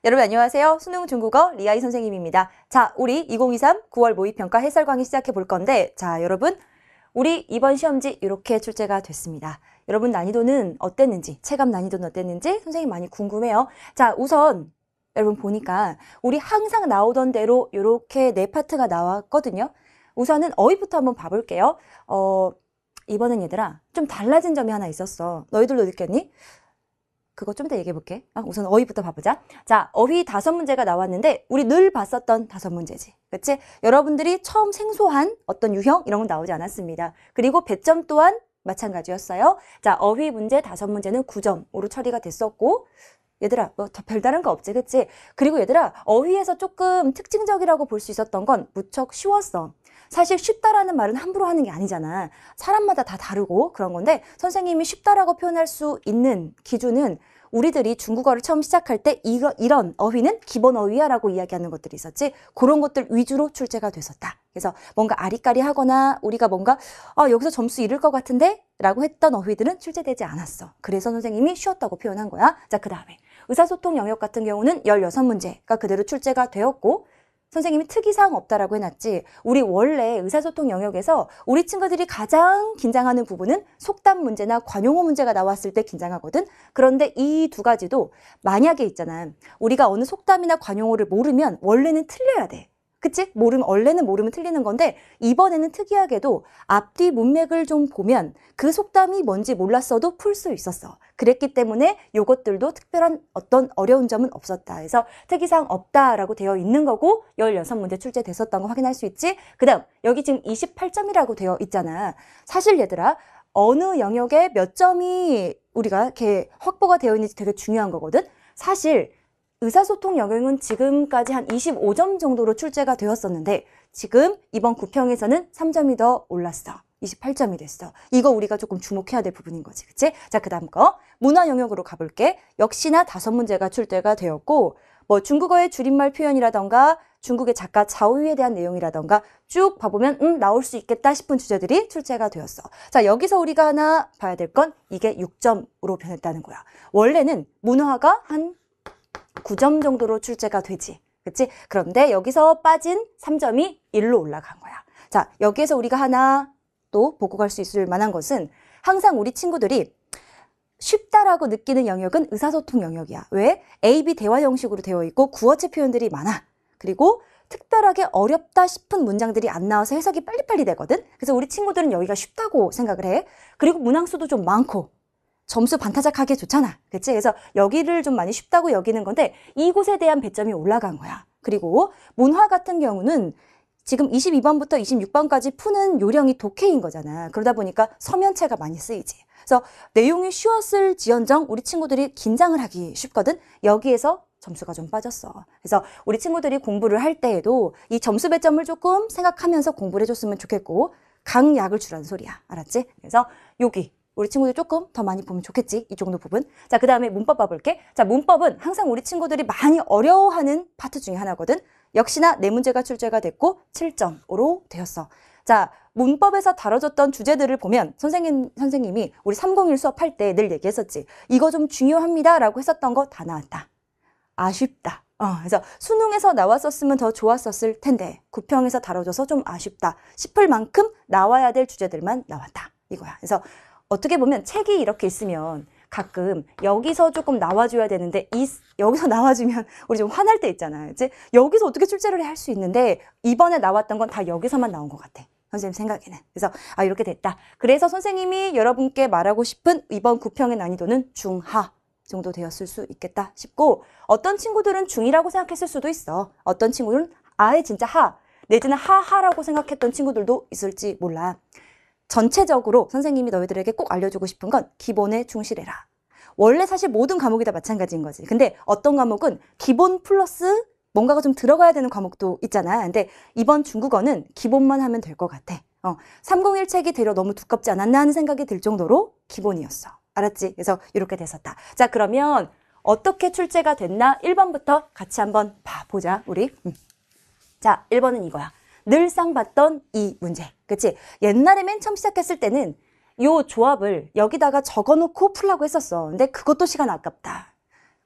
여러분 안녕하세요. 수능 중국어 리아이 선생님입니다. 자, 우리 2023 9월 모의평가 해설 강의 시작해 볼 건데, 자, 여러분 우리 이번 시험지 이렇게 출제가 됐습니다. 여러분 난이도는 어땠는지, 체감 난이도는 어땠는지 선생님 많이 궁금해요. 자, 우선 여러분 보니까 우리 항상 나오던 대로 이렇게 네 파트가 나왔거든요. 우선은 어휘부터 한번 봐볼게요. 이번엔 얘들아 좀 달라진 점이 하나 있었어. 너희들도 느꼈니? 그거 좀 이따 얘기해볼게. 우선 어휘부터 봐보자. 자, 어휘 5문제가 나왔는데 우리 늘 봤었던 5문제지. 그치? 여러분들이 처음 생소한 어떤 유형 이런 건 나오지 않았습니다. 그리고 배점 또한 마찬가지였어요. 자, 어휘 문제 5문제는 9점으로 처리가 됐었고, 얘들아 뭐 더 별다른 거 없지, 그치? 그리고 얘들아 어휘에서 조금 특징적이라고 볼 수 있었던 건 무척 쉬웠어. 사실 쉽다라는 말은 함부로 하는 게 아니잖아. 사람마다 다 다르고 그런 건데, 선생님이 쉽다라고 표현할 수 있는 기준은 우리들이 중국어를 처음 시작할 때 이런 어휘는 기본 어휘야라고 이야기하는 것들이 있었지, 그런 것들 위주로 출제가 됐었다. 그래서 뭔가 아리까리하거나 우리가 뭔가 여기서 점수 잃을 것 같은데? 라고 했던 어휘들은 출제되지 않았어. 그래서 선생님이 쉬웠다고 표현한 거야. 자, 그 다음에 의사소통 영역 같은 경우는 16문제가 그대로 출제가 되었고, 선생님이 특이사항 없다라고 해놨지, 우리 원래 의사소통 영역에서 우리 친구들이 가장 긴장하는 부분은 속담 문제나 관용어 문제가 나왔을 때 긴장하거든. 그런데 이 두 가지도 만약에 있잖아, 우리가 어느 속담이나 관용어를 모르면 원래는 틀려야 돼. 그치? 원래는 모르면 틀리는 건데, 이번에는 특이하게도 앞뒤 문맥을 좀 보면 그 속담이 뭔지 몰랐어도 풀 수 있었어. 그랬기 때문에 이것들도 특별한 어떤 어려운 점은 없었다. 그래서 특이사항 없다라고 되어 있는 거고, 16문제 출제됐었던 거 확인할 수 있지? 그 다음 여기 지금 28점이라고 되어 있잖아. 사실 얘들아 어느 영역에 몇 점이 우리가 이렇게 확보가 되어 있는지 되게 중요한 거거든. 사실 의사소통 영역은 지금까지 한 25점 정도로 출제가 되었었는데, 지금 이번 구평에서는 3점이 더 올랐어. 28점이 됐어. 이거 우리가 조금 주목해야 될 부분인 거지, 그치? 자, 그 다음 거 문화 영역으로 가볼게. 역시나 5문제가 출제가 되었고, 뭐 중국어의 줄임말 표현이라던가 중국의 작가 자오유에 대한 내용이라던가 쭉 봐보면 나올 수 있겠다 싶은 주제들이 출제가 되었어. 자, 여기서 우리가 하나 봐야 될 건 이게 6점으로 변했다는 거야. 원래는 문화가 한 9점 정도로 출제가 되지, 그치? 그런데 여기서 빠진 3점이 1로 올라간 거야. 자, 여기에서 우리가 하나 또 보고 갈 수 있을 만한 것은, 항상 우리 친구들이 쉽다라고 느끼는 영역은 의사소통 영역이야. 왜? A, B 대화 형식으로 되어 있고 구어체 표현들이 많아. 그리고 특별하게 어렵다 싶은 문장들이 안 나와서 해석이 빨리빨리 되거든. 그래서 우리 친구들은 여기가 쉽다고 생각을 해. 그리고 문항수도 좀 많고 점수 반타작하기 좋잖아, 그치? 그래서 여기를 좀 많이 쉽다고 여기는 건데, 이곳에 대한 배점이 올라간 거야. 그리고 문화 같은 경우는 지금 22번부터 26번까지 푸는 요령이 독해인 거잖아. 그러다 보니까 서면체가 많이 쓰이지. 그래서 내용이 쉬웠을 지언정 우리 친구들이 긴장을 하기 쉽거든. 여기에서 점수가 좀 빠졌어. 그래서 우리 친구들이 공부를 할 때에도 이 점수 배점을 조금 생각하면서 공부를 해줬으면 좋겠고, 강약을 주라는 소리야. 알았지? 그래서 여기 우리 친구들 조금 더 많이 보면 좋겠지, 이 정도 부분. 자, 그 다음에 문법 봐볼게. 자, 문법은 항상 우리 친구들이 많이 어려워하는 파트 중에 하나거든. 역시나 4문제가 출제가 됐고 7점으로 되었어. 자, 문법에서 다뤄졌던 주제들을 보면 선생님이 우리 301 수업할 때 늘 얘기했었지. 이거 좀 중요합니다 라고 했었던 거 다 나왔다. 아쉽다. 그래서 수능에서 나왔었으면 더 좋았었을 텐데 구평에서 다뤄져서 좀 아쉽다 싶을 만큼 나와야 될 주제들만 나왔다, 이거야. 그래서 어떻게 보면 책이 이렇게 있으면 가끔 여기서 조금 나와줘야 되는데, 여기서 나와주면 우리 좀 화날 때 있잖아요. 이제 여기서 어떻게 출제를 할 수 있는데 이번에 나왔던 건 다 여기서만 나온 것 같아, 선생님 생각에는. 그래서 이렇게 됐다. 그래서 선생님이 여러분께 말하고 싶은 이번 구평의 난이도는 중하 정도 되었을 수 있겠다 싶고, 어떤 친구들은 중이라고 생각했을 수도 있어. 어떤 친구들은 아예 진짜 하 내지는 하하라고 생각했던 친구들도 있을지 몰라. 전체적으로 선생님이 너희들에게 꼭 알려주고 싶은 건 기본에 충실해라. 원래 사실 모든 과목이 다 마찬가지인 거지. 근데 어떤 과목은 기본 플러스 뭔가가 좀 들어가야 되는 과목도 있잖아. 근데 이번 중국어는 기본만 하면 될 것 같아. 301 책이 되려 너무 두껍지 않았나 하는 생각이 들 정도로 기본이었어. 알았지? 그래서 이렇게 됐었다. 자, 그러면 어떻게 출제가 됐나 1번부터 같이 한번 봐보자, 우리. 자, 1번은 이거야. 늘상 봤던 이 문제, 그치? 옛날에 맨 처음 시작했을 때는 요 조합을 여기다가 적어놓고 풀라고 했었어. 근데 그것도 시간 아깝다.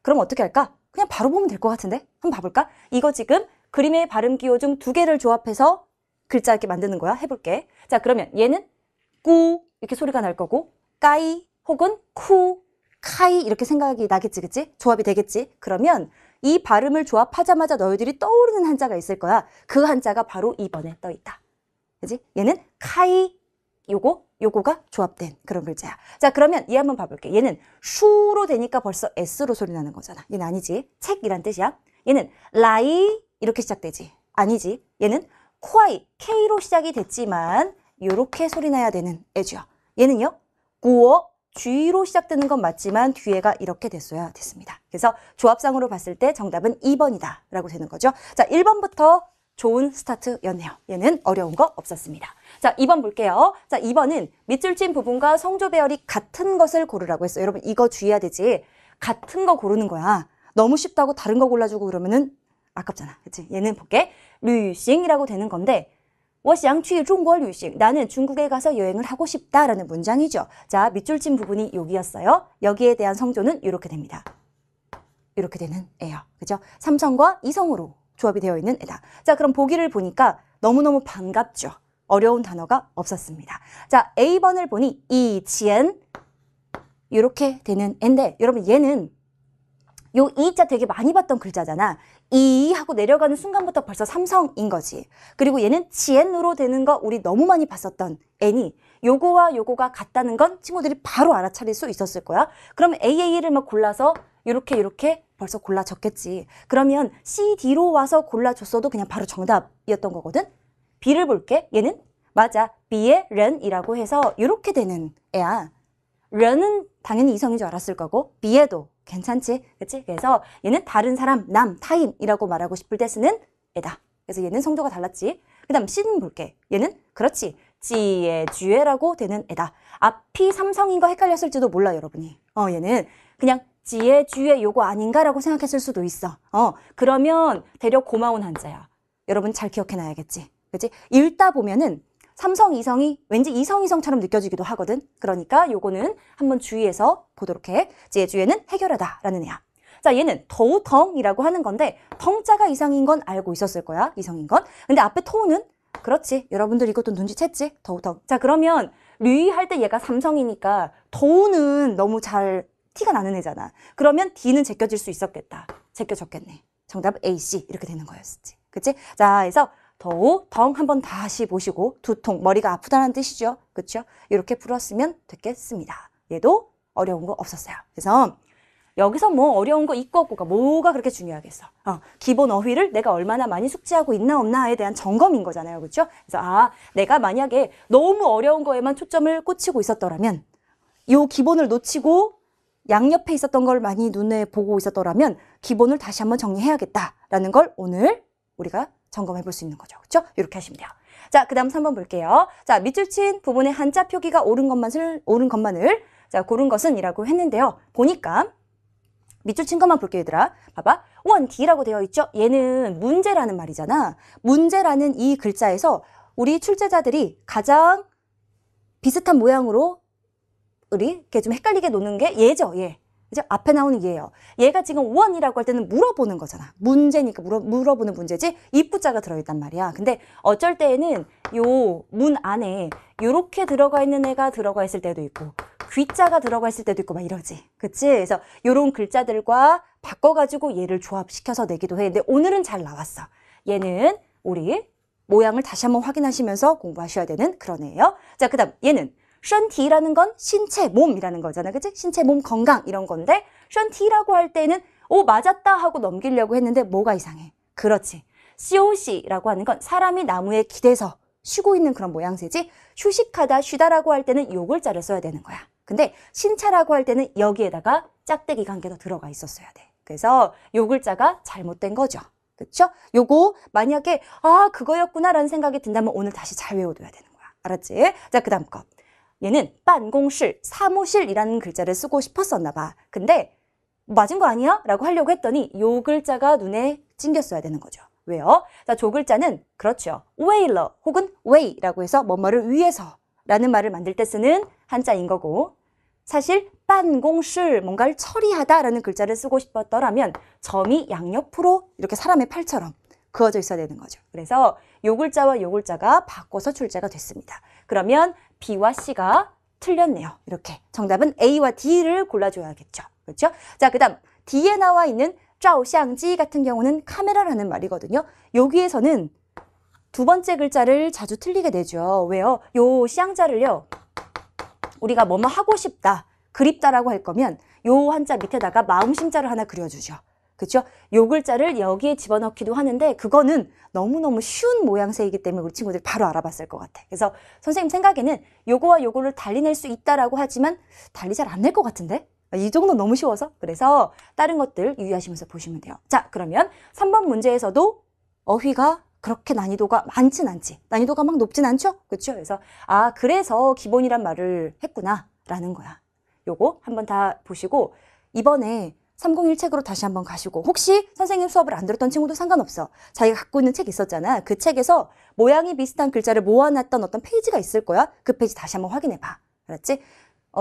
그럼 어떻게 할까? 그냥 바로 보면 될 것 같은데? 한번 봐볼까? 이거 지금 그림의 발음 기호 중 두 개를 조합해서 글자 이렇게 만드는 거야. 해볼게. 자, 그러면 얘는 꾸 이렇게 소리가 날 거고 까이 혹은 쿠, 카이 이렇게 생각이 나겠지, 그치? 조합이 되겠지? 그러면 이 발음을 조합하자마자 너희들이 떠오르는 한자가 있을 거야. 그 한자가 바로 2번에 떠 있다. 그치? 얘는 카이, 요거가 조합된 그런 글자야. 자, 그러면 얘 한번 봐볼게. 얘는 슈로 되니까 벌써 S로 소리 나는 거잖아. 얘는 아니지. 책이란 뜻이야. 얘는 라이 이렇게 시작되지. 아니지. 얘는 코아이, K로 시작이 됐지만 요렇게 소리 나야 되는 애주야. 얘는요. 구어, G로 시작되는 건 맞지만 뒤에가 이렇게 됐어야 됐습니다. 그래서 조합상으로 봤을 때 정답은 2번이다 라고 되는 거죠. 자, 1번부터 좋은 스타트였네요. 얘는 어려운 거 없었습니다. 자, 2번 볼게요. 자, 2번은 밑줄 친 부분과 성조 배열이 같은 것을 고르라고 했어요. 여러분 이거 주의해야 되지. 같은 거 고르는 거야. 너무 쉽다고 다른 거 골라주고 그러면은 아깝잖아. 그치? 얘는 볼게.旅行이라고 되는 건데 我想去中国旅行. 나는 중국에 가서 여행을 하고 싶다라는 문장이죠. 자, 밑줄 친 부분이 여기였어요. 여기에 대한 성조는 이렇게 됩니다. 이렇게 되는 애요. 그죠? 삼성과 이성으로 조합이 되어 있는 애다. 자, 그럼 보기를 보니까 너무너무 반갑죠. 어려운 단어가 없었습니다. 자, A번을 보니 이치엔 이렇게 되는 애인데 여러분 얘는 요 이자 되게 많이 봤던 글자잖아. 이 하고 내려가는 순간부터 벌써 삼성인 거지. 그리고 얘는 치엔으로 되는 거 우리 너무 많이 봤었던 애니 요거와 요거가 같다는 건 친구들이 바로 알아차릴 수 있었을 거야. 그럼 AA를 막 골라서 요렇게 벌써 골라줬겠지. 그러면 C, D로 와서 골라줬어도 그냥 바로 정답이었던 거거든. B를 볼게. 얘는 맞아. B의 른이라고 해서 요렇게 되는 애야. 른은 당연히 이성인 줄 알았을 거고 B에도 괜찮지? 그치? 그래서 얘는 다른 사람, 남, 타인이라고 말하고 싶을 때 쓰는 애다. 그래서 얘는 성조가 달랐지. 그 다음 C는 볼게. 얘는 그렇지. 지에, 주에라고 되는 애다. 앞이 삼성인 거 헷갈렸을지도 몰라 여러분이. 얘는 그냥 지에, 주에 요거 아닌가라고 생각했을 수도 있어. 그러면 되려 고마운 한자야. 여러분 잘 기억해놔야겠지. 그치? 읽다 보면은 삼성, 이성이 왠지 이성, 이성처럼 느껴지기도 하거든. 그러니까 요거는 한번 주의해서 보도록 해. 지의 주에는 해결하다 라는 애야. 자, 얘는 더우텅이라고 하는 건데 텅자가 이성인 건 알고 있었을 거야. 이성인 건. 근데 앞에 토우는 그렇지. 여러분들 이것도 눈치챘지? 더우텅. 자, 그러면 류이 할 때 얘가 삼성이니까 더우는 너무 잘 티가 나는 애잖아. 그러면 D는 제껴질 수 있었겠다. 제껴졌겠네. 정답 A, C 이렇게 되는 거였지. 그치? 자, 그래서 더우, 덩 한번 다시 보시고 두통, 머리가 아프다는 뜻이죠. 그렇죠? 이렇게 풀었으면 됐겠습니다. 얘도 어려운 거 없었어요. 그래서 여기서 뭐 어려운 거 있고 없고가 뭐가 그렇게 중요하겠어. 기본 어휘를 내가 얼마나 많이 숙지하고 있나 없나에 대한 점검인 거잖아요. 그렇죠? 그래서 내가 만약에 너무 어려운 거에만 초점을 꽂히고 있었더라면 요 기본을 놓치고 양옆에 있었던 걸 많이 눈에 보고 있었더라면 기본을 다시 한번 정리해야겠다라는 걸 오늘 우리가 점검해 볼 수 있는 거죠. 그렇죠? 이렇게 하시면 돼요. 자, 그 다음 3번 볼게요. 자, 밑줄 친 부분에 한자 표기가 옳은 것만을 자, 고른 것은 이라고 했는데요. 보니까 밑줄 친 것만 볼게요, 얘들아. 봐봐. 원디라고 되어 있죠? 얘는 문제라는 말이잖아. 문제라는 이 글자에서 우리 출제자들이 가장 비슷한 모양으로 우리 이렇게 좀 헷갈리게 노는 게 얘죠, 얘. 그죠? 앞에 나오는 얘예요. 얘가 지금 원이라고 할 때는 물어보는 거잖아. 문제니까 물어보는 문제지 입구자가 들어있단 말이야. 근데 어쩔 때에는 요 문 안에 요렇게 들어가 있는 애가 들어가 있을 때도 있고 귀자가 들어가 있을 때도 있고 막 이러지. 그치? 그래서 요런 글자들과 바꿔가지고 얘를 조합시켜서 내기도 해. 근데 오늘은 잘 나왔어. 얘는 우리 모양을 다시 한번 확인하시면서 공부하셔야 되는 그런 애예요. 자, 그 다음 얘는 션티라는 건 신체, 몸이라는 거잖아. 그치? 신체, 몸, 건강 이런 건데 션티라고 할 때는 맞았다 하고 넘기려고 했는데 뭐가 이상해? 그렇지. 시오시라고 하는 건 사람이 나무에 기대서 쉬고 있는 그런 모양새지 휴식하다, 쉬다라고 할 때는 요 글자를 써야 되는 거야. 근데 신체라고 할 때는 여기에다가 짝대기 관계가 들어가 있었어야 돼. 그래서 요 글자가 잘못된 거죠. 그쵸? 요거 만약에 그거였구나라는 생각이 든다면 오늘 다시 잘 외워둬야 되는 거야. 알았지? 자, 그 다음 거. 얘는办公실, 사무실이라는 글자를 쓰고 싶었었나 봐. 근데 맞은 거 아니야? 라고 하려고 했더니 요 글자가 눈에 찡겼어야 되는 거죠. 왜요? 자, 조 글자는 그렇죠. 웨일러 혹은 웨이라고 해서 뭐뭐를 위해서 라는 말을 만들 때 쓰는 한자인 거고 사실 办公室 뭔가를 처리하다라는 글자를 쓰고 싶었더라면 점이 양옆으로 이렇게 사람의 팔처럼 그어져 있어야 되는 거죠. 그래서 요 글자와 요 글자가 바꿔서 출제가 됐습니다. 그러면 B와 C가 틀렸네요. 이렇게 정답은 A와 D를 골라줘야겠죠. 그렇죠? 자, 그다음 D에 나와 있는 照相机 같은 경우는 카메라라는 말이거든요. 여기에서는 두 번째 글자를 자주 틀리게 되죠. 왜요? 요 쌍자를요. 우리가 뭐뭐 하고 싶다, 그립다라고 할 거면 요 한자 밑에다가 마음심자를 하나 그려주죠. 그렇죠? 요 글자를 여기에 집어넣기도 하는데 그거는 너무너무 쉬운 모양새이기 때문에 우리 친구들이 바로 알아봤을 것 같아. 그래서 선생님 생각에는 요거와 요거를 달리 낼 수 있다라고 하지만 달리 잘 안 낼 것 같은데? 이 정도는 너무 쉬워서. 그래서 다른 것들 유의하시면서 보시면 돼요. 자, 그러면 3번 문제에서도 어휘가 그렇게 난이도가 많진 않지. 난이도가 막 높진 않죠? 그렇죠? 그래서 그래서 기본이란 말을 했구나 라는 거야. 요거 한번 다 보시고 이번에 301 책으로 다시 한번 가시고 혹시 선생님 수업을 안 들었던 친구도 상관없어. 자기가 갖고 있는 책 있었잖아. 그 책에서 모양이 비슷한 글자를 모아놨던 어떤 페이지가 있을 거야. 그 페이지 다시 한번 확인해봐. 알았지?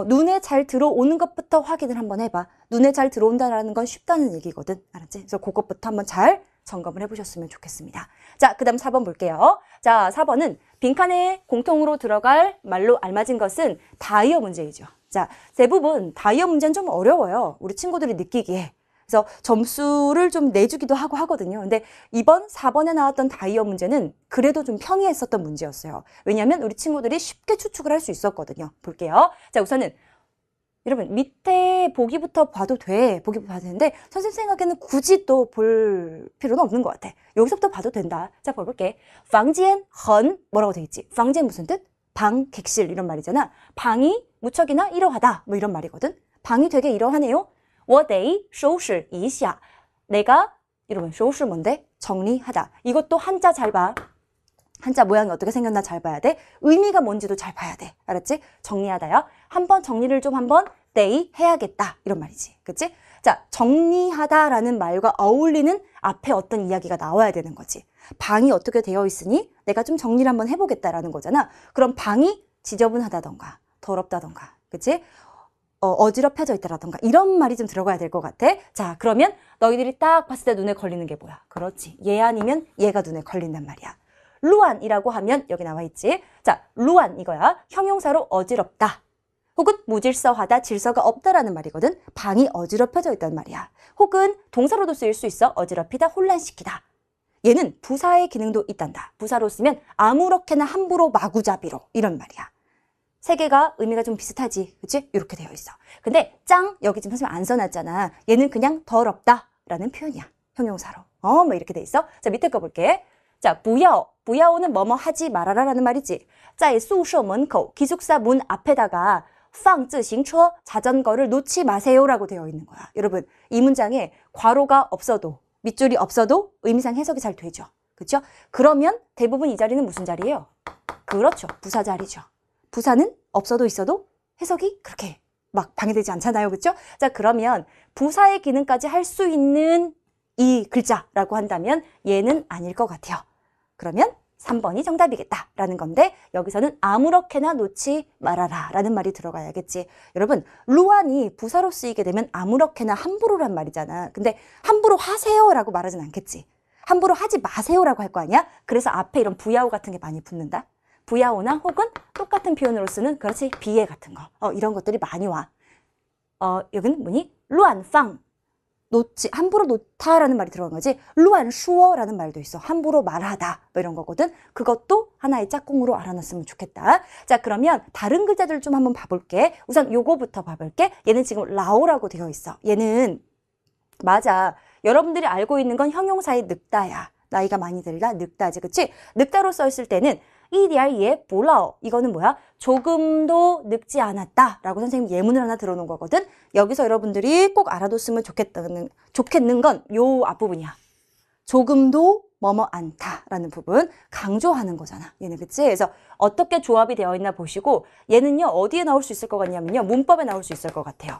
눈에 잘 들어오는 것부터 확인을 한번 해봐. 눈에 잘 들어온다는 건 쉽다는 얘기거든. 알았지? 그래서 그것부터 한번 잘 점검을 해보셨으면 좋겠습니다. 자, 그 다음 4번 볼게요. 자, 4번은 빈칸에 공통으로 들어갈 말로 알맞은 것은 다이어 문제이죠. 자, 대부분 다이어 문제는 좀 어려워요. 우리 친구들이 느끼기에. 그래서 점수를 좀 내주기도 하고 하거든요. 근데 이번 4번에 나왔던 다이어 문제는 그래도 좀 평이했었던 문제였어요. 왜냐하면 우리 친구들이 쉽게 추측을 할 수 있었거든요. 볼게요. 자, 우선은 여러분 밑에 보기부터 봐도 돼. 보기부터 봐도 되는데 선생님 생각에는 굳이 또 볼 필요는 없는 것 같아. 여기서부터 봐도 된다. 자, 볼게. 房间很 뭐라고 돼 있지? 房间 무슨 뜻? 방, 객실 이런 말이잖아. 방이 무척이나 이러하다 뭐 이런 말이거든. 방이 되게 이러하네요. 我得收拾一下. 내가 여러분 收拾 뭔데? 정리하다. 이것도 한자 잘 봐. 한자 모양이 어떻게 생겼나 잘 봐야 돼. 의미가 뭔지도 잘 봐야 돼. 알았지? 정리하다요. 한번 정리를 좀 한번 day 해야겠다. 이런 말이지. 그치? 자, 정리하다라는 말과 어울리는 앞에 어떤 이야기가 나와야 되는 거지. 방이 어떻게 되어 있으니 내가 좀 정리를 한번 해보겠다라는 거잖아. 그럼 방이 지저분하다던가 더럽다던가. 그치? 어지럽혀져 있다라던가 이런 말이 좀 들어가야 될 것 같아. 자, 그러면 너희들이 딱 봤을 때 눈에 걸리는 게 뭐야? 그렇지. 얘 아니면 얘가 눈에 걸린단 말이야. 루안이라고 하면 여기 나와 있지. 자, 루안 이거야. 형용사로 어지럽다. 혹은 무질서하다, 질서가 없다라는 말이거든. 방이 어지럽혀져 있단 말이야. 혹은 동사로도 쓰일 수 있어. 어지럽히다, 혼란시키다. 얘는 부사의 기능도 있단다. 부사로 쓰면 아무렇게나 함부로 마구잡이로 이런 말이야. 세 개가 의미가 좀 비슷하지. 그치? 이렇게 되어 있어. 근데 짱 여기 지금 선생님 안 써놨잖아. 얘는 그냥 더럽다 라는 표현이야. 형용사로. 뭐 이렇게 돼 있어. 자, 밑에 거 볼게. 자, 不要, 不要는 뭐뭐 하지 말아라 라는 말이지. 在宿舍门口, 기숙사 문 앞에다가 放自行车, 자전거를 놓지 마세요 라고 되어 있는 거야. 여러분, 이 문장에 괄호가 없어도, 밑줄이 없어도 의미상 해석이 잘 되죠. 그렇죠? 그러면 대부분 이 자리는 무슨 자리예요? 그렇죠. 부사 자리죠. 부사는 없어도 있어도 해석이 그렇게 막 방해되지 않잖아요. 그렇죠? 자, 그러면 부사의 기능까지 할 수 있는 이 글자라고 한다면 얘는 아닐 것 같아요. 그러면 3번이 정답이겠다라는 건데 여기서는 아무렇게나 놓지 말아라 라는 말이 들어가야겠지. 여러분, 루안이 부사로 쓰이게 되면 아무렇게나 함부로란 말이잖아. 근데 함부로 하세요 라고 말하진 않겠지. 함부로 하지 마세요 라고 할 거 아니야? 그래서 앞에 이런 부야오 같은 게 많이 붙는다. 부야오나 혹은 똑같은 표현으로 쓰는 그렇지 비애 같은 거 이런 것들이 많이 와. 여기는 뭐니? 루안팡 놓지 함부로 놓다라는 말이 들어간 거지. 루안슈어라는 말도 있어. 함부로 말하다 뭐 이런 거거든. 그것도 하나의 짝꿍으로 알아놨으면 좋겠다. 자, 그러면 다른 글자들 좀 한번 봐볼게. 우선 요거부터 봐볼게. 얘는 지금 라오라고 되어 있어. 얘는 맞아. 여러분들이 알고 있는 건 형용사의 늙다야. 나이가 많이 들다, 늙다지, 그치? 늙다로 써있을 때는 이디알예 볼라오. 이거는 뭐야? 조금도 늙지 않았다 라고 선생님 예문을 하나 들어놓은 거거든. 여기서 여러분들이 꼭 알아뒀으면 좋겠는 건 요 앞부분이야. 조금도 뭐뭐 않다라는 부분 강조하는 거잖아. 얘는 그치? 그래서 어떻게 조합이 되어 있나 보시고 얘는요 어디에 나올 수 있을 것 같냐면요 문법에 나올 수 있을 것 같아요.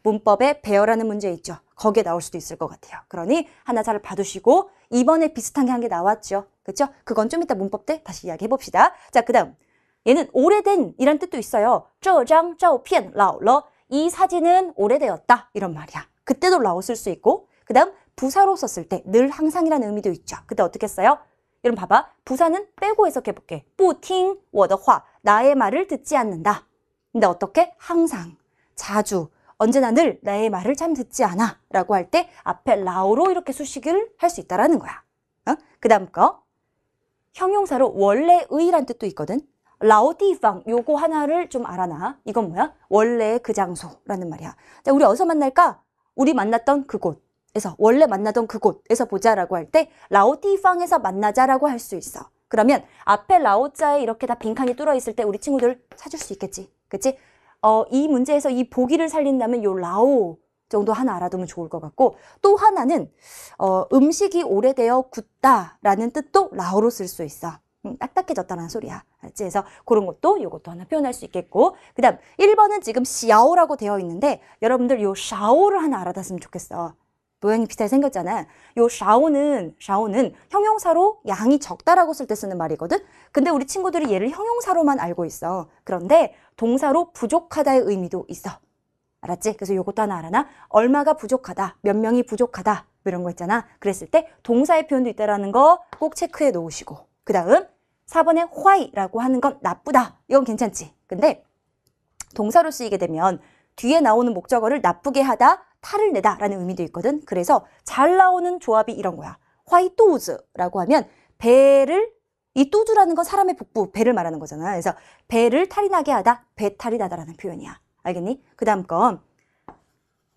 문법에 배어라는 문제 있죠. 거기에 나올 수도 있을 것 같아요. 그러니 하나 잘 봐두시고 이번에 비슷한 게 한 개 나왔죠. 그렇죠? 그건 좀 이따 문법 때 다시 이야기해 봅시다. 자, 그 다음 얘는 오래된 이란 뜻도 있어요. 这张照片老了이 사진은 오래되었다 이런 말이야. 그때도 라오 쓸 수 있고 그 다음 부사로 썼을 때 늘 항상이라는 의미도 있죠. 그때 어떻게 써요? 여러분 봐봐. 부사는 빼고 해석해볼게. 不听我的话 나의 말을 듣지 않는다. 근데 어떻게? 항상, 자주, 언제나 늘 나의 말을 참 듣지 않아 라고 할 때 앞에 라오로 이렇게 수식을 할 수 있다라는 거야. 그 다음 거 형용사로 원래의란 뜻도 있거든. 라오디팡 요거 하나를 좀 알아놔. 이건 뭐야? 원래 그 장소라는 말이야. 자, 우리 어디서 만날까? 우리 만났던 그곳에서 원래 만나던 그곳에서 보자라고 할 때 라오디팡에서 만나자라고 할 수 있어. 그러면 앞에 라오자에 이렇게 다 빈칸이 뚫어 있을 때 우리 친구들 찾을 수 있겠지. 그치? 이 문제에서 이 보기를 살린다면 요 라오 정도 하나 알아두면 좋을 것 같고 또 하나는 음식이 오래되어 굳다라는 뜻도 라오로 쓸 수 있어. 딱딱해졌다는 소리야. 알지? 그래서 그런 것도 요것도 하나 표현할 수 있겠고 그 다음 1번은 지금 샤오라고 되어 있는데 여러분들 요 샤오를 하나 알아뒀으면 좋겠어. 모양이 비슷하게 생겼잖아. 요 샤오는 형용사로 양이 적다라고 쓸 때 쓰는 말이거든. 근데 우리 친구들이 얘를 형용사로만 알고 있어. 그런데 동사로 부족하다의 의미도 있어. 알았지? 그래서 요것도 하나 알아놔. 얼마가 부족하다, 몇 명이 부족하다 뭐 이런 거 있잖아. 그랬을 때 동사의 표현도 있다라는 거 꼭 체크해 놓으시고 그 다음 4번에 화이라고 하는 건 나쁘다. 이건 괜찮지? 근데 동사로 쓰이게 되면 뒤에 나오는 목적어를 나쁘게 하다, 탈을 내다 라는 의미도 있거든. 그래서 잘 나오는 조합이 이런 거야. 화이뚜즈라고 하면 배를 이 뚜즈라는 건 사람의 복부, 배를 말하는 거잖아. 그래서 배를 탈이 나게 하다, 배탈이 나다라는 표현이야. 알겠니? 그 다음 건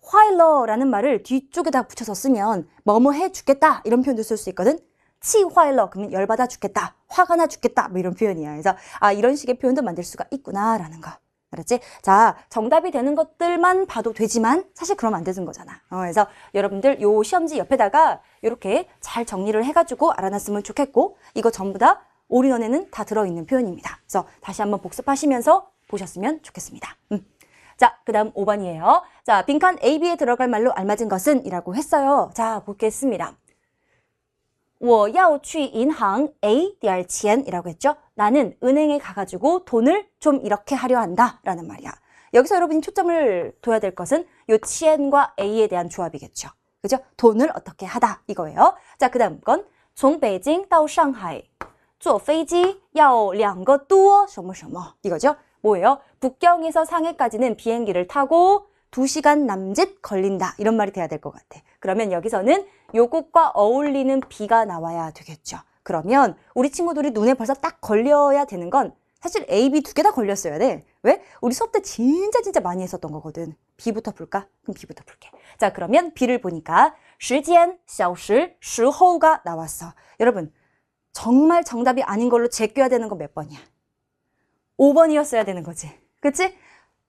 화일러라는 말을 뒤쪽에다 붙여서 쓰면 뭐뭐 해 죽겠다 이런 표현도 쓸 수 있거든. 치 화일러 그러면 열받아 죽겠다, 화가 나 죽겠다 뭐 이런 표현이야. 그래서 이런 식의 표현도 만들 수가 있구나라는 거. 알았지? 자, 정답이 되는 것들만 봐도 되지만 사실 그러면 안 되는 거잖아. 그래서 여러분들 요 시험지 옆에다가 이렇게 잘 정리를 해가지고 알아놨으면 좋겠고 이거 전부 다 올인원에는 다 들어있는 표현입니다. 그래서 다시 한번 복습하시면서 보셨으면 좋겠습니다. 자, 그 다음 5번이에요. 자, 빈칸 A, B에 들어갈 말로 알맞은 것은? 이라고 했어요. 자, 보겠습니다. 我要去银行 A 点钱이라고 했죠. 나는 은행에 가가지고 돈을 좀 이렇게 하려 한다 라는 말이야. 여기서 여러분이 초점을 둬야 될 것은 요 치엔과 A에 대한 조합이겠죠. 그죠? 돈을 어떻게 하다 이거예요. 자, 그 다음 건 从北京到上海坐飞机要2个多什么什么이거죠. 뭐예요? 북경에서 상해까지는 비행기를 타고 2시간 남짓 걸린다. 이런 말이 돼야 될 것 같아. 그러면 여기서는 요것과 어울리는 비가 나와야 되겠죠. 그러면 우리 친구들이 눈에 벌써 딱 걸려야 되는 건 사실 A, B 두 개 다 걸렸어야 돼. 왜? 우리 수업 때 진짜 많이 했었던 거거든. B부터 풀까? 그럼 B부터 풀게. 자, 그러면 B를 보니까 时间, 小时, 时候가 나왔어. 여러분, 정말 정답이 아닌 걸로 제껴야 되는 건 몇 번이야? 5번이었어야 되는 거지. 그치?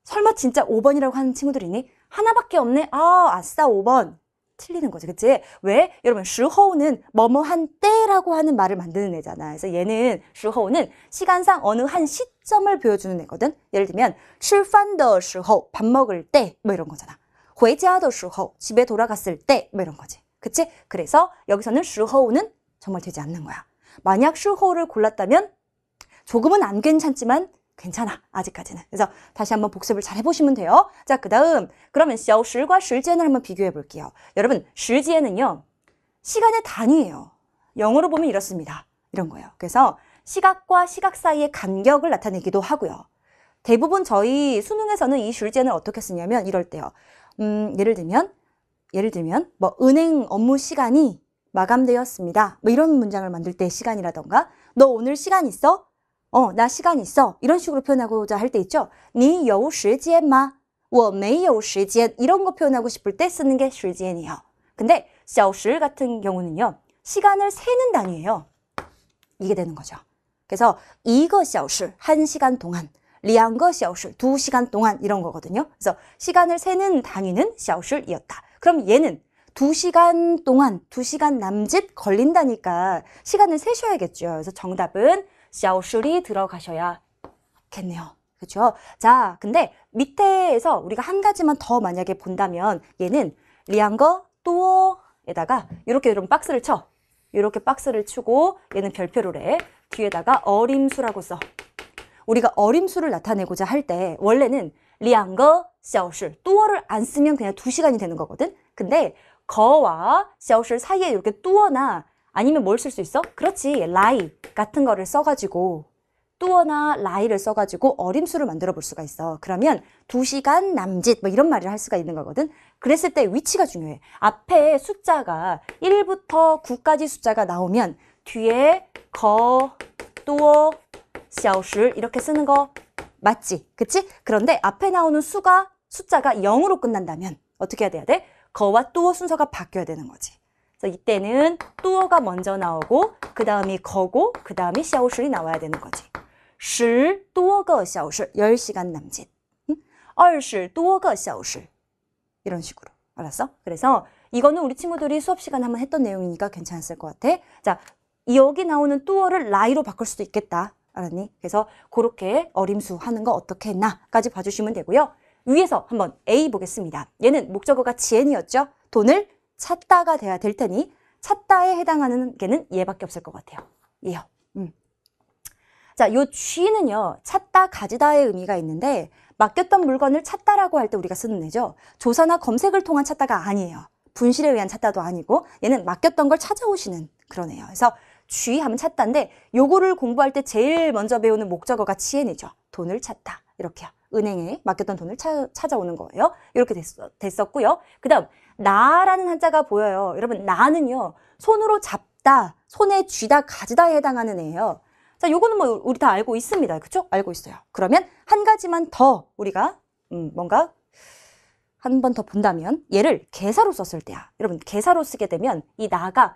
설마 진짜 5번이라고 하는 친구들 있니? 하나밖에 없네? 아싸 5번. 틀리는 거지. 그치? 왜? 여러분, 时候는 뭐뭐한 때라고 하는 말을 만드는 애잖아. 그래서 얘는 时候는 시간상 어느 한 시점을 보여주는 애거든. 예를 들면 吃饭的时候, 밥 먹을 때, 뭐 이런 거잖아. 回家的时候, 집에 돌아갔을 때, 뭐 이런 거지. 그치? 그래서 여기서는 时候는 정말 되지 않는 거야. 만약 时候를 골랐다면 조금은 안 괜찮지만 괜찮아. 아직까지는. 그래서 다시 한번 복습을 잘 해보시면 돼요. 자, 그 다음 그러면 小时과 时间을 한번 비교해 볼게요. 여러분, 时间은요. 시간의 단위예요. 영어로 보면 이렇습니다. 이런 거예요. 그래서 시각과 시각 사이의 간격을 나타내기도 하고요. 대부분 저희 수능에서는 이 时间을 어떻게 쓰냐면 이럴 때요. 예를 들면 뭐 은행 업무 시간이 마감되었습니다. 뭐 이런 문장을 만들 때 시간이라던가 너 오늘 시간 있어? 나 시간 있어. 이런 식으로 표현하고자 할 때 있죠. 你有时间吗?我没有时间. 이런 거 표현하고 싶을 때 쓰는 게 时间이에요. 근데 小时 같은 경우는요. 시간을 세는 단위예요. 이게 되는 거죠. 그래서 1个小时, 1시간 동안, 2个小时, 2시간 동안 이런 거거든요. 그래서 시간을 세는 단위는 小时이었다. 그럼 얘는 2시간 동안, 2시간 남짓 걸린다니까 시간을 세셔야겠죠. 그래서 정답은 小时이 들어가셔야겠네요. 그렇죠? 자, 근데 밑에에서 우리가 한 가지만 더 만약에 본다면 얘는 2个多에다가 이렇게 여러분 박스를 쳐. 이렇게 박스를 치고 얘는 별표를 해. 뒤에다가 어림수라고 써. 우리가 어림수를 나타내고자 할 때 원래는 两个小时 뚜어를 안 쓰면 그냥 2시간이 되는 거거든. 근데 거와 小时 사이에 이렇게 뚜어나 아니면 뭘 쓸 수 있어? 그렇지. 라이 같은 거를 써가지고 뚜어나 라이를 써가지고 어림수를 만들어 볼 수가 있어. 그러면 2시간 남짓 뭐 이런 말을 할 수가 있는 거거든. 그랬을 때 위치가 중요해. 앞에 숫자가 1부터 9까지 숫자가 나오면 뒤에 거, 뚜어, 小时 이렇게 쓰는 거 맞지? 그치? 그런데 앞에 나오는 숫자가 0으로 끝난다면 어떻게 해야 돼? 거와 뚜어 순서가 바뀌어야 되는 거지. 그래서 이때는 뚜어가 먼저 나오고 그 다음이 거고 그 다음이 小时이 나와야 되는 거지. 10多个小时 10시간 남짓. 20多个小时 이런 식으로. 알았어? 그래서 이거는 우리 친구들이 수업 시간에 한번 했던 내용이니까 괜찮았을 것 같아. 자, 여기 나오는 뚜어를 라이로 바꿀 수도 있겠다. 알았니? 그래서 그렇게 어림수 하는 거 어떻게 했나까지 봐주시면 되고요. 위에서 한번 A 보겠습니다. 얘는 목적어가 지엔이었죠? 돈을 찾다가 돼야 될 테니 찾다에 해당하는 게는 얘밖에 없을 것 같아요. 얘요. 자, 요 쥐는요. 찾다, 가지다의 의미가 있는데 맡겼던 물건을 찾다라고 할 때 우리가 쓰는 애죠. 조사나 검색을 통한 찾다가 아니에요. 분실에 의한 찾다도 아니고 얘는 맡겼던 걸 찾아오시는 그런 애예요. 그래서 쥐 하면 찾다인데 요거를 공부할 때 제일 먼저 배우는 목적어가 지엔이죠. 돈을 찾다. 이렇게요. 은행에 맡겼던 돈을 찾아오는 거예요. 이렇게 됐었고요. 그 다음 나라는 한자가 보여요. 여러분 나는요. 손으로 잡다, 손에 쥐다, 가지다에 해당하는 애예요. 자, 요거는 뭐 우리 다 알고 있습니다. 그쵸? 알고 있어요. 그러면 한 가지만 더 우리가 뭔가 한 번 더 본다면 얘를 개사로 썼을 때야. 여러분 개사로 쓰게 되면 이 나가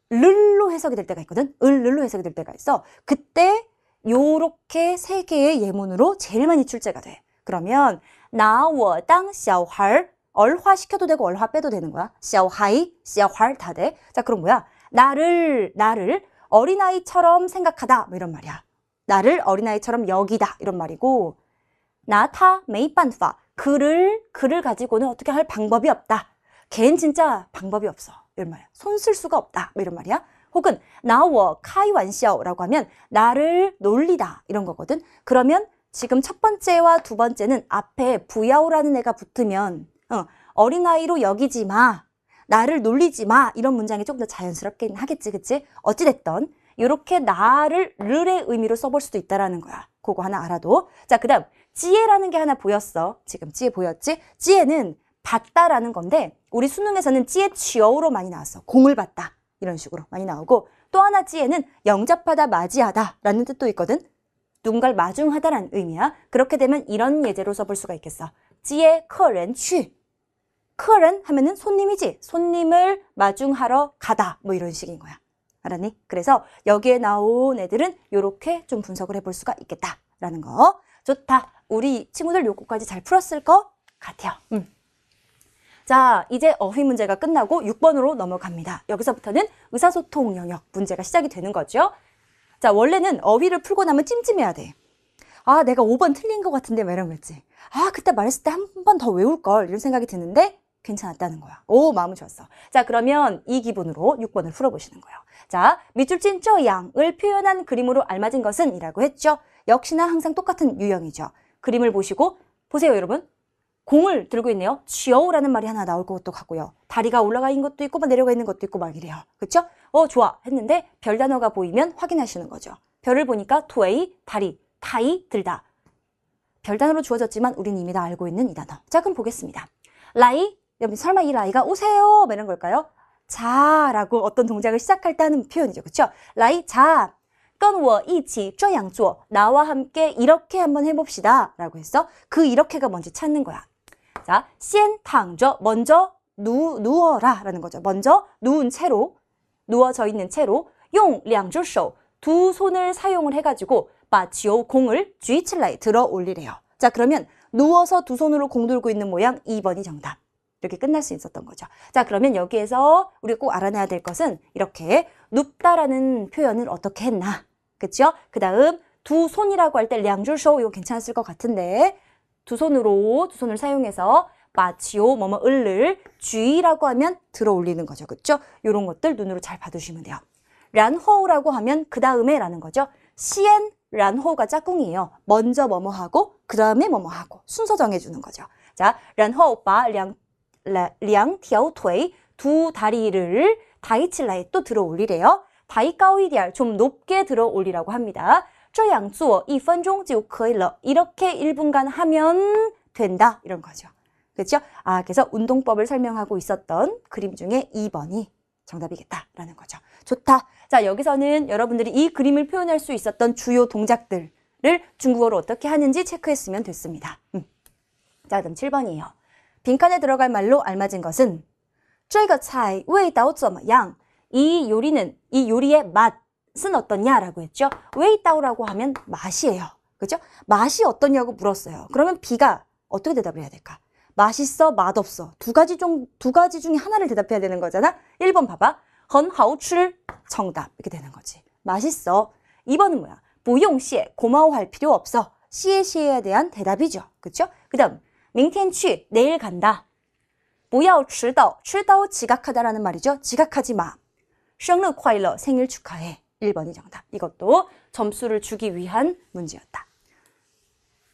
르로 해석이 될 때가 있거든. 르로 해석이 될 때가 있어. 그때 요렇게 세 개의 예문으로 제일 많이 출제가 돼. 그러면 나, 我, 当, 小孩 얼화 시켜도 되고 얼화 빼도 되는 거야. 小孩, 小孩 다 돼. 자, 그럼 뭐야? 나를 어린아이처럼 생각하다 뭐 이런 말이야. 나를 어린아이처럼 여기다 이런 말이고 나 타没办法 그를 가지고는 어떻게 할 방법이 없다. 걔는 진짜 방법이 없어. 이런 말이야. 손 쓸 수가 없다. 뭐 이런 말이야. 혹은 나我开玩笑라고 하면 나를 놀리다 이런 거거든. 그러면 지금 첫 번째와 두 번째는 앞에 부야오라는 애가 붙으면 어린아이로 여기지 마. 나를 놀리지 마. 이런 문장이 조금 더 자연스럽긴 하겠지. 그치? 어찌됐든 이렇게 나를 르의 의미로 써볼 수도 있다라는 거야. 그거 하나 알아도. 자, 그 다음 찌에라는 게 하나 보였어. 지금 찌에 보였지? 찌에는 받다라는 건데 우리 수능에서는 찌에 취어로 많이 나왔어. 공을 받다. 이런 식으로 많이 나오고 또 하나 찌에는 영접하다, 맞이하다 라는 뜻도 있거든. 누군가를 마중하다라는 의미야. 그렇게 되면 이런 예제로 써볼 수가 있겠어. 찌에 客人去 客人 하면은 손님이지. 손님을 마중하러 가다. 뭐 이런 식인 거야. 알았니? 그래서 여기에 나온 애들은 이렇게 좀 분석을 해볼 수가 있겠다라는 거. 좋다. 우리 친구들 요거까지 잘 풀었을 것 같아요. 자, 이제 어휘 문제가 끝나고 6번으로 넘어갑니다. 여기서부터는 의사소통 영역 문제가 시작이 되는 거죠. 자, 원래는 어휘를 풀고 나면 찜찜해야 돼. 아, 내가 5번 틀린 것 같은데 막 이런 거 있지. 아, 그때 말했을 때 한 번 더 외울걸 이런 생각이 드는데 괜찮았다는 거야. 오, 마음은 좋았어. 자, 그러면 이 기분으로 6번을 풀어보시는 거예요. 자, 밑줄 찐 쪼양을 표현한 그림으로 알맞은 것은 이라고 했죠. 역시나 항상 똑같은 유형이죠. 그림을 보시고 보세요, 여러분. 공을 들고 있네요. 쥐어오라는 말이 하나 나올 것도 같고요. 다리가 올라가 있는 것도 있고 내려가 있는 것도 있고 막 이래요. 그쵸? 좋아 했는데 별 단어가 보이면 확인하시는 거죠. 별을 보니까 토에이, 다리, 타이, 들다. 별 단어로 주어졌지만 우린 이미 다 알고 있는 이 단어. 자, 그럼 보겠습니다. 라이, 여러분 설마 이 라이가 오세요 뭐 이런 걸까요? 자라고 어떤 동작을 시작할 때 하는 표현이죠. 그쵸? 라이, 자, 跟我一起这样做 나와 함께 이렇게 한번 해봅시다 라고 했어. 그 이렇게가 뭔지 찾는 거야. 자, 先躺着 먼저 누워라 라는 거죠. 먼저 누운 채로, 누워져 있는 채로 用两只手 두 손을 사용을 해가지고 把球 공을 举起来 들어 올리래요. 자, 그러면 누워서 두 손으로 공 들고 있는 모양 2번이 정답. 이렇게 끝날 수 있었던 거죠. 자, 그러면 여기에서 우리가 꼭 알아내야 될 것은 이렇게 눕다라는 표현을 어떻게 했나. 그쵸? 그 다음 두 손이라고 할 때 량주쇼 이거 괜찮았을 것 같은데 두 손을 사용해서 마치오 뭐뭐 을을 쥐라고 하면 들어 올리는 거죠. 그쵸? 이런 것들 눈으로 잘 봐두시면 돼요. 란호우라고 하면 그 다음에 라는 거죠. 시엔 란호가 짝꿍이에요. 먼저 뭐뭐 하고 그 다음에 뭐뭐 하고 순서 정해주는 거죠. 자, 然后把两条腿 두 다리를 다이칠라에 또 들어 올리래요. 다이 까오이디알 좀 높게 들어 올리라고 합니다. 这样做1分钟就可以了. 이렇게 1분간 하면 된다 이런 거죠. 그렇죠? 그래서 운동법을 설명하고 있었던 그림 중에 2번이 정답이겠다라는 거죠. 좋다. 자, 여기서는 여러분들이 이 그림을 표현할 수 있었던 주요 동작들을 중국어로 어떻게 하는지 체크했으면 됐습니다. 자, 그럼 7번이에요. 빈칸에 들어갈 말로 알맞은 것은 这个菜味道怎么样? 이 요리의 맛은 어떠냐라고 했죠. 味道라고 하면 맛이에요. 그죠? 맛이 어떠냐고 물었어요. 그러면 B가 어떻게 대답을 해야 될까? 맛있어, 맛없어. 두 가지 중에 하나를 대답해야 되는 거잖아. 1번 봐봐. 很好吃 정답. 이렇게 되는 거지. 맛있어. 2번은 뭐야? 不用谢 고마워할 필요 없어. 시에에 대한 대답이죠. 그렇죠? 그다음 明天去 내일 간다. 不要迟到 지각하다라는 말이죠. 지각하지 마. 生日快乐 생일 축하해. 1번이 정답. 이것도 점수를 주기 위한 문제였다.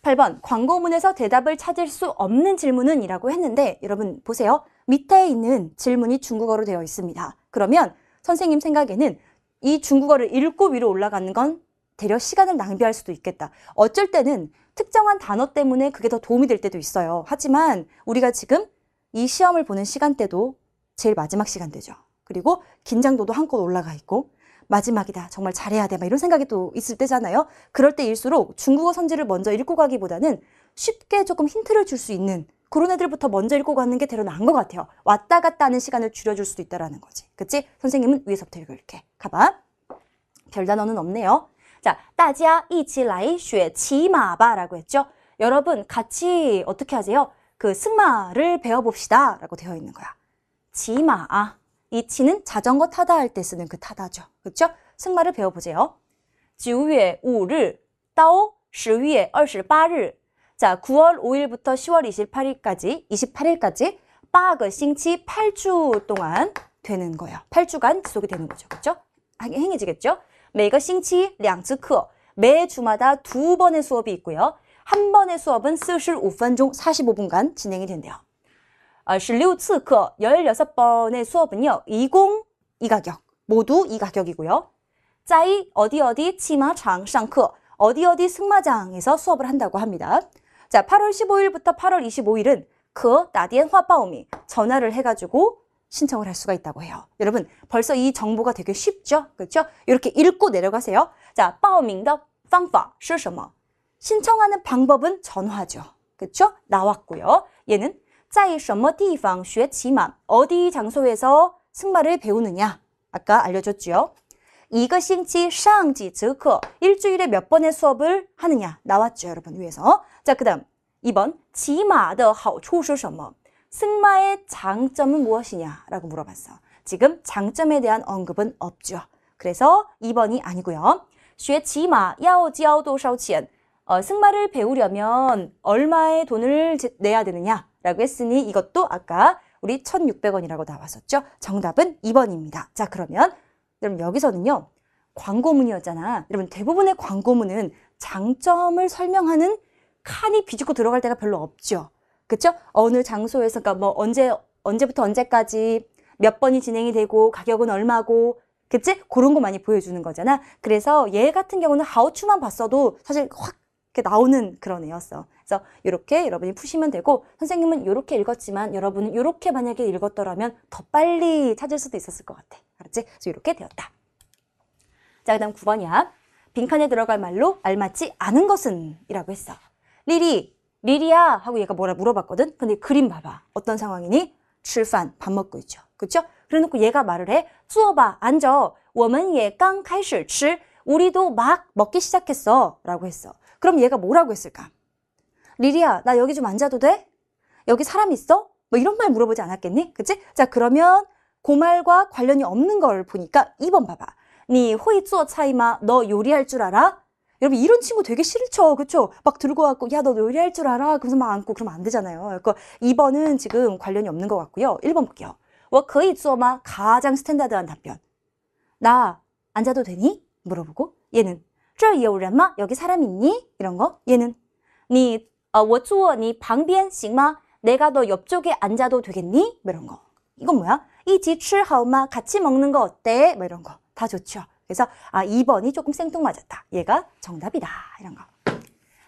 8번 광고문에서 대답을 찾을 수 없는 질문은 이라고 했는데 여러분 보세요. 밑에 있는 질문이 중국어로 되어 있습니다. 그러면 선생님 생각에는 이 중국어를 읽고 위로 올라가는 건 대려 시간을 낭비할 수도 있겠다. 어쩔 때는 특정한 단어 때문에 그게 더 도움이 될 때도 있어요. 하지만 우리가 지금 이 시험을 보는 시간대도 제일 마지막 시간대죠. 그리고 긴장도도 한껏 올라가 있고 마지막이다. 정말 잘해야 돼. 막 이런 생각이 또 있을 때잖아요. 그럴 때일수록 중국어 선지를 먼저 읽고 가기보다는 쉽게 조금 힌트를 줄 수 있는 그런 애들부터 먼저 읽고 가는 게 대로 나은 것 같아요. 왔다 갔다 하는 시간을 줄여줄 수도 있다라는 거지. 그치? 선생님은 위에서부터 읽을게. 가봐. 별단어는 없네요. 자, 大家一起来学骑马吧라고 했죠. 여러분 같이 어떻게 하세요? 그 승마를 배워봅시다 라고 되어 있는 거야. 지마. 이 치는 자전거 타다 할 때 쓰는 그 타다죠. 그렇죠? 승마를 배워보세요. 9월 5일到 10월 28일. 자, 9월 5일부터 10월 28일까지 8个星期 8주 동안 되는 거예요. 8주간 지속이 되는 거죠. 그렇죠? 행해지겠죠? 每个星期2次课. 매 주마다 2번의 수업이 있고요. 한 번의 수업은 45分钟, 45분간 진행이 된대요. 16次课, 16번의 수업은요. 20 이 가격, 모두 이 가격이고요. 在 어디 치마장上课, 어디 승마장에서 수업을 한다고 합니다. 자, 8월 15일부터 8월 25일은 그 나디엔화 빠오미 전화를 해가지고 신청을 할 수가 있다고 해요. 여러분 벌써 이 정보가 되게 쉽죠? 그렇죠? 이렇게 읽고 내려가세요. 자, 报名的方法是什么? 신청하는 방법은 전화죠. 그렇죠? 나왔고요. 얘는 在什么地方学骑马? 어디 장소에서 승마를 배우느냐? 아까 알려줬죠. 一个星期上几次课? 일주일에 몇 번의 수업을 하느냐? 나왔죠, 여러분 위에서. 자, 그다음 2번 骑马的好处是什么? 승마의 장점은 무엇이냐라고 물어봤어. 지금 장점에 대한 언급은 없죠. 그래서 2번이 아니고요. 学骑马要交多少钱? 승마를 배우려면 얼마의 돈을 내야 되느냐라고 했으니 이것도 아까 우리 1,600원이라고 나왔었죠. 정답은 2번입니다. 자, 그러면 여러분 여기서는요. 광고문이었잖아. 여러분 대부분의 광고문은 장점을 설명하는 칸이 비집고 들어갈 때가 별로 없죠. 그렇죠? 어느 장소에서 그러니까 뭐 언제부터 언제까지 몇 번이 진행이 되고 가격은 얼마고 그치? 그런 거 많이 보여주는 거잖아. 그래서 얘 같은 경우는 하우추만 봤어도 사실 확 이렇게 나오는 그런 애였어. 그래서 이렇게 여러분이 푸시면 되고 선생님은 이렇게 읽었지만 여러분은 이렇게 만약에 읽었더라면 더 빨리 찾을 수도 있었을 것 같아. 알았지? 그래서 이렇게 되었다. 자, 그 다음 9번이야. 빈칸에 들어갈 말로 알맞지 않은 것은? 이라고 했어. 리리야 하고 얘가 뭐라 물어봤거든? 근데 그림 봐봐. 어떤 상황이니? 吃饭, 밥 먹고 있죠. 그쵸? 그래놓고 얘가 말을 해. 坐吧, 앉아. 我们也刚开始吃. 우리도 막 먹기 시작했어. 라고 했어. 그럼 얘가 뭐라고 했을까? 리리야, 나 여기 좀 앉아도 돼? 여기 사람 있어? 뭐 이런 말 물어보지 않았겠니? 그치? 자, 그러면 그 말과 관련이 없는 걸 보니까 2번 봐봐. 你会做菜吗? 너 요리할 줄 알아? 여러분 이런 친구 되게 싫죠. 그쵸? 막 들고 와갖고 야, 너 요리할 줄 알아? 그래서 막 안고 그러면 안 되잖아요. 그러니까 2번은 지금 관련이 없는 것 같고요. 1번 볼게요. 我可以做吗? 가장 스탠다드한 답변. 나 앉아도 되니? 물어보고 얘는 这有人吗? 여기 사람 있니? 이런 거. 얘는 我坐你旁边行吗? 내가 너 옆쪽에 앉아도 되겠니? 뭐 이런 거. 이건 뭐야? 一起吃好吗? 같이 먹는 거 어때? 뭐 이런 거. 다 좋죠. 그래서 2번이 조금 생뚱맞았다. 얘가 정답이다. 이런 거.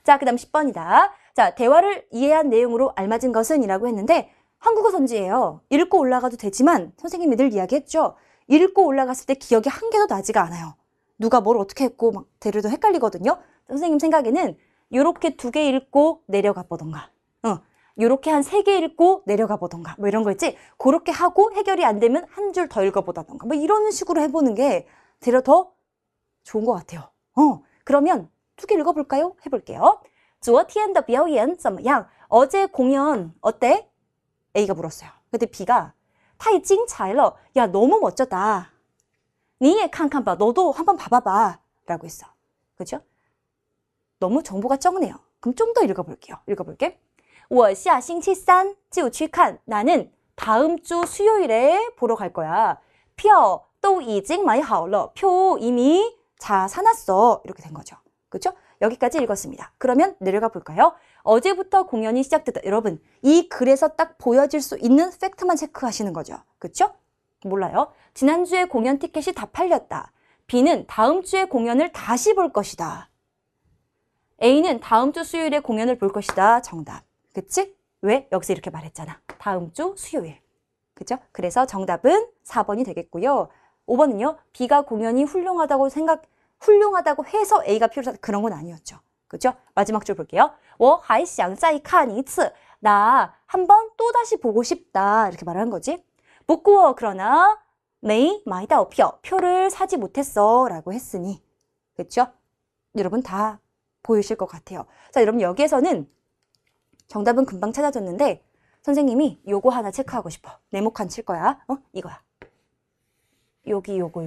자, 그 다음 10번이다. 자, 대화를 이해한 내용으로 알맞은 것은 이라고 했는데 한국어 선지예요. 읽고 올라가도 되지만 선생님이 늘 이야기했죠. 읽고 올라갔을 때 기억이 한 개도 나지가 않아요. 누가 뭘 어떻게 했고 막 대류도 헷갈리거든요. 선생님 생각에는 요렇게 2개 읽고 내려가 보던가 요렇게 한 3개 읽고 내려가 보던가 뭐 이런 거 있지. 그렇게 하고 해결이 안 되면 한 줄 더 읽어보다던가 뭐 이런 식으로 해보는 게 되려 더 좋은 것 같아요. 그러면 2개 읽어볼까요? 해볼게요. 昨天的表演怎么样? 어제 공연 어때? A가 물었어요. 근데 B가 太精彩了. 야, 너무 멋졌다. 你也看看吧. 너도 한번 봐봐봐. 라고 했어. 그죠? 너무 정보가 적네요. 그럼 좀 더 읽어볼게요. 읽어볼게. 我下星期三就去看. 나는 다음 주 수요일에 보러 갈 거야. 票都已经买好了. 표 이미 다 사놨어. 이렇게 된 거죠. 그렇죠? 여기까지 읽었습니다. 그러면 내려가 볼까요? 어제부터 공연이 시작됐다. 여러분, 이 글에서 딱 보여질 수 있는 팩트만 체크하시는 거죠. 그렇죠? 몰라요. 지난주에 공연 티켓이 다 팔렸다. B는 다음 주에 공연을 다시 볼 것이다. A는 다음 주 수요일에 공연을 볼 것이다. 정답. 그치? 왜? 여기서 이렇게 말했잖아. 다음 주 수요일. 그죠? 그래서 정답은 4번이 되겠고요. 5번은요. B가 공연이 훌륭하다고 해서 A가 필요하다. 그런 건 아니었죠. 그죠? 마지막 줄 볼게요. 我还想再看一次. 나 한번 또다시 보고 싶다. 이렇게 말을 한 거지. 不过 그러나 没买到票. 표를 사지 못했어. 라고 했으니. 그렇죠? 여러분 다 보이실 것 같아요. 자, 여러분 여기에서는 정답은 금방 찾아졌는데 선생님이 요거 하나 체크하고 싶어. 네모칸 칠 거야. 이거야. 여기 요거.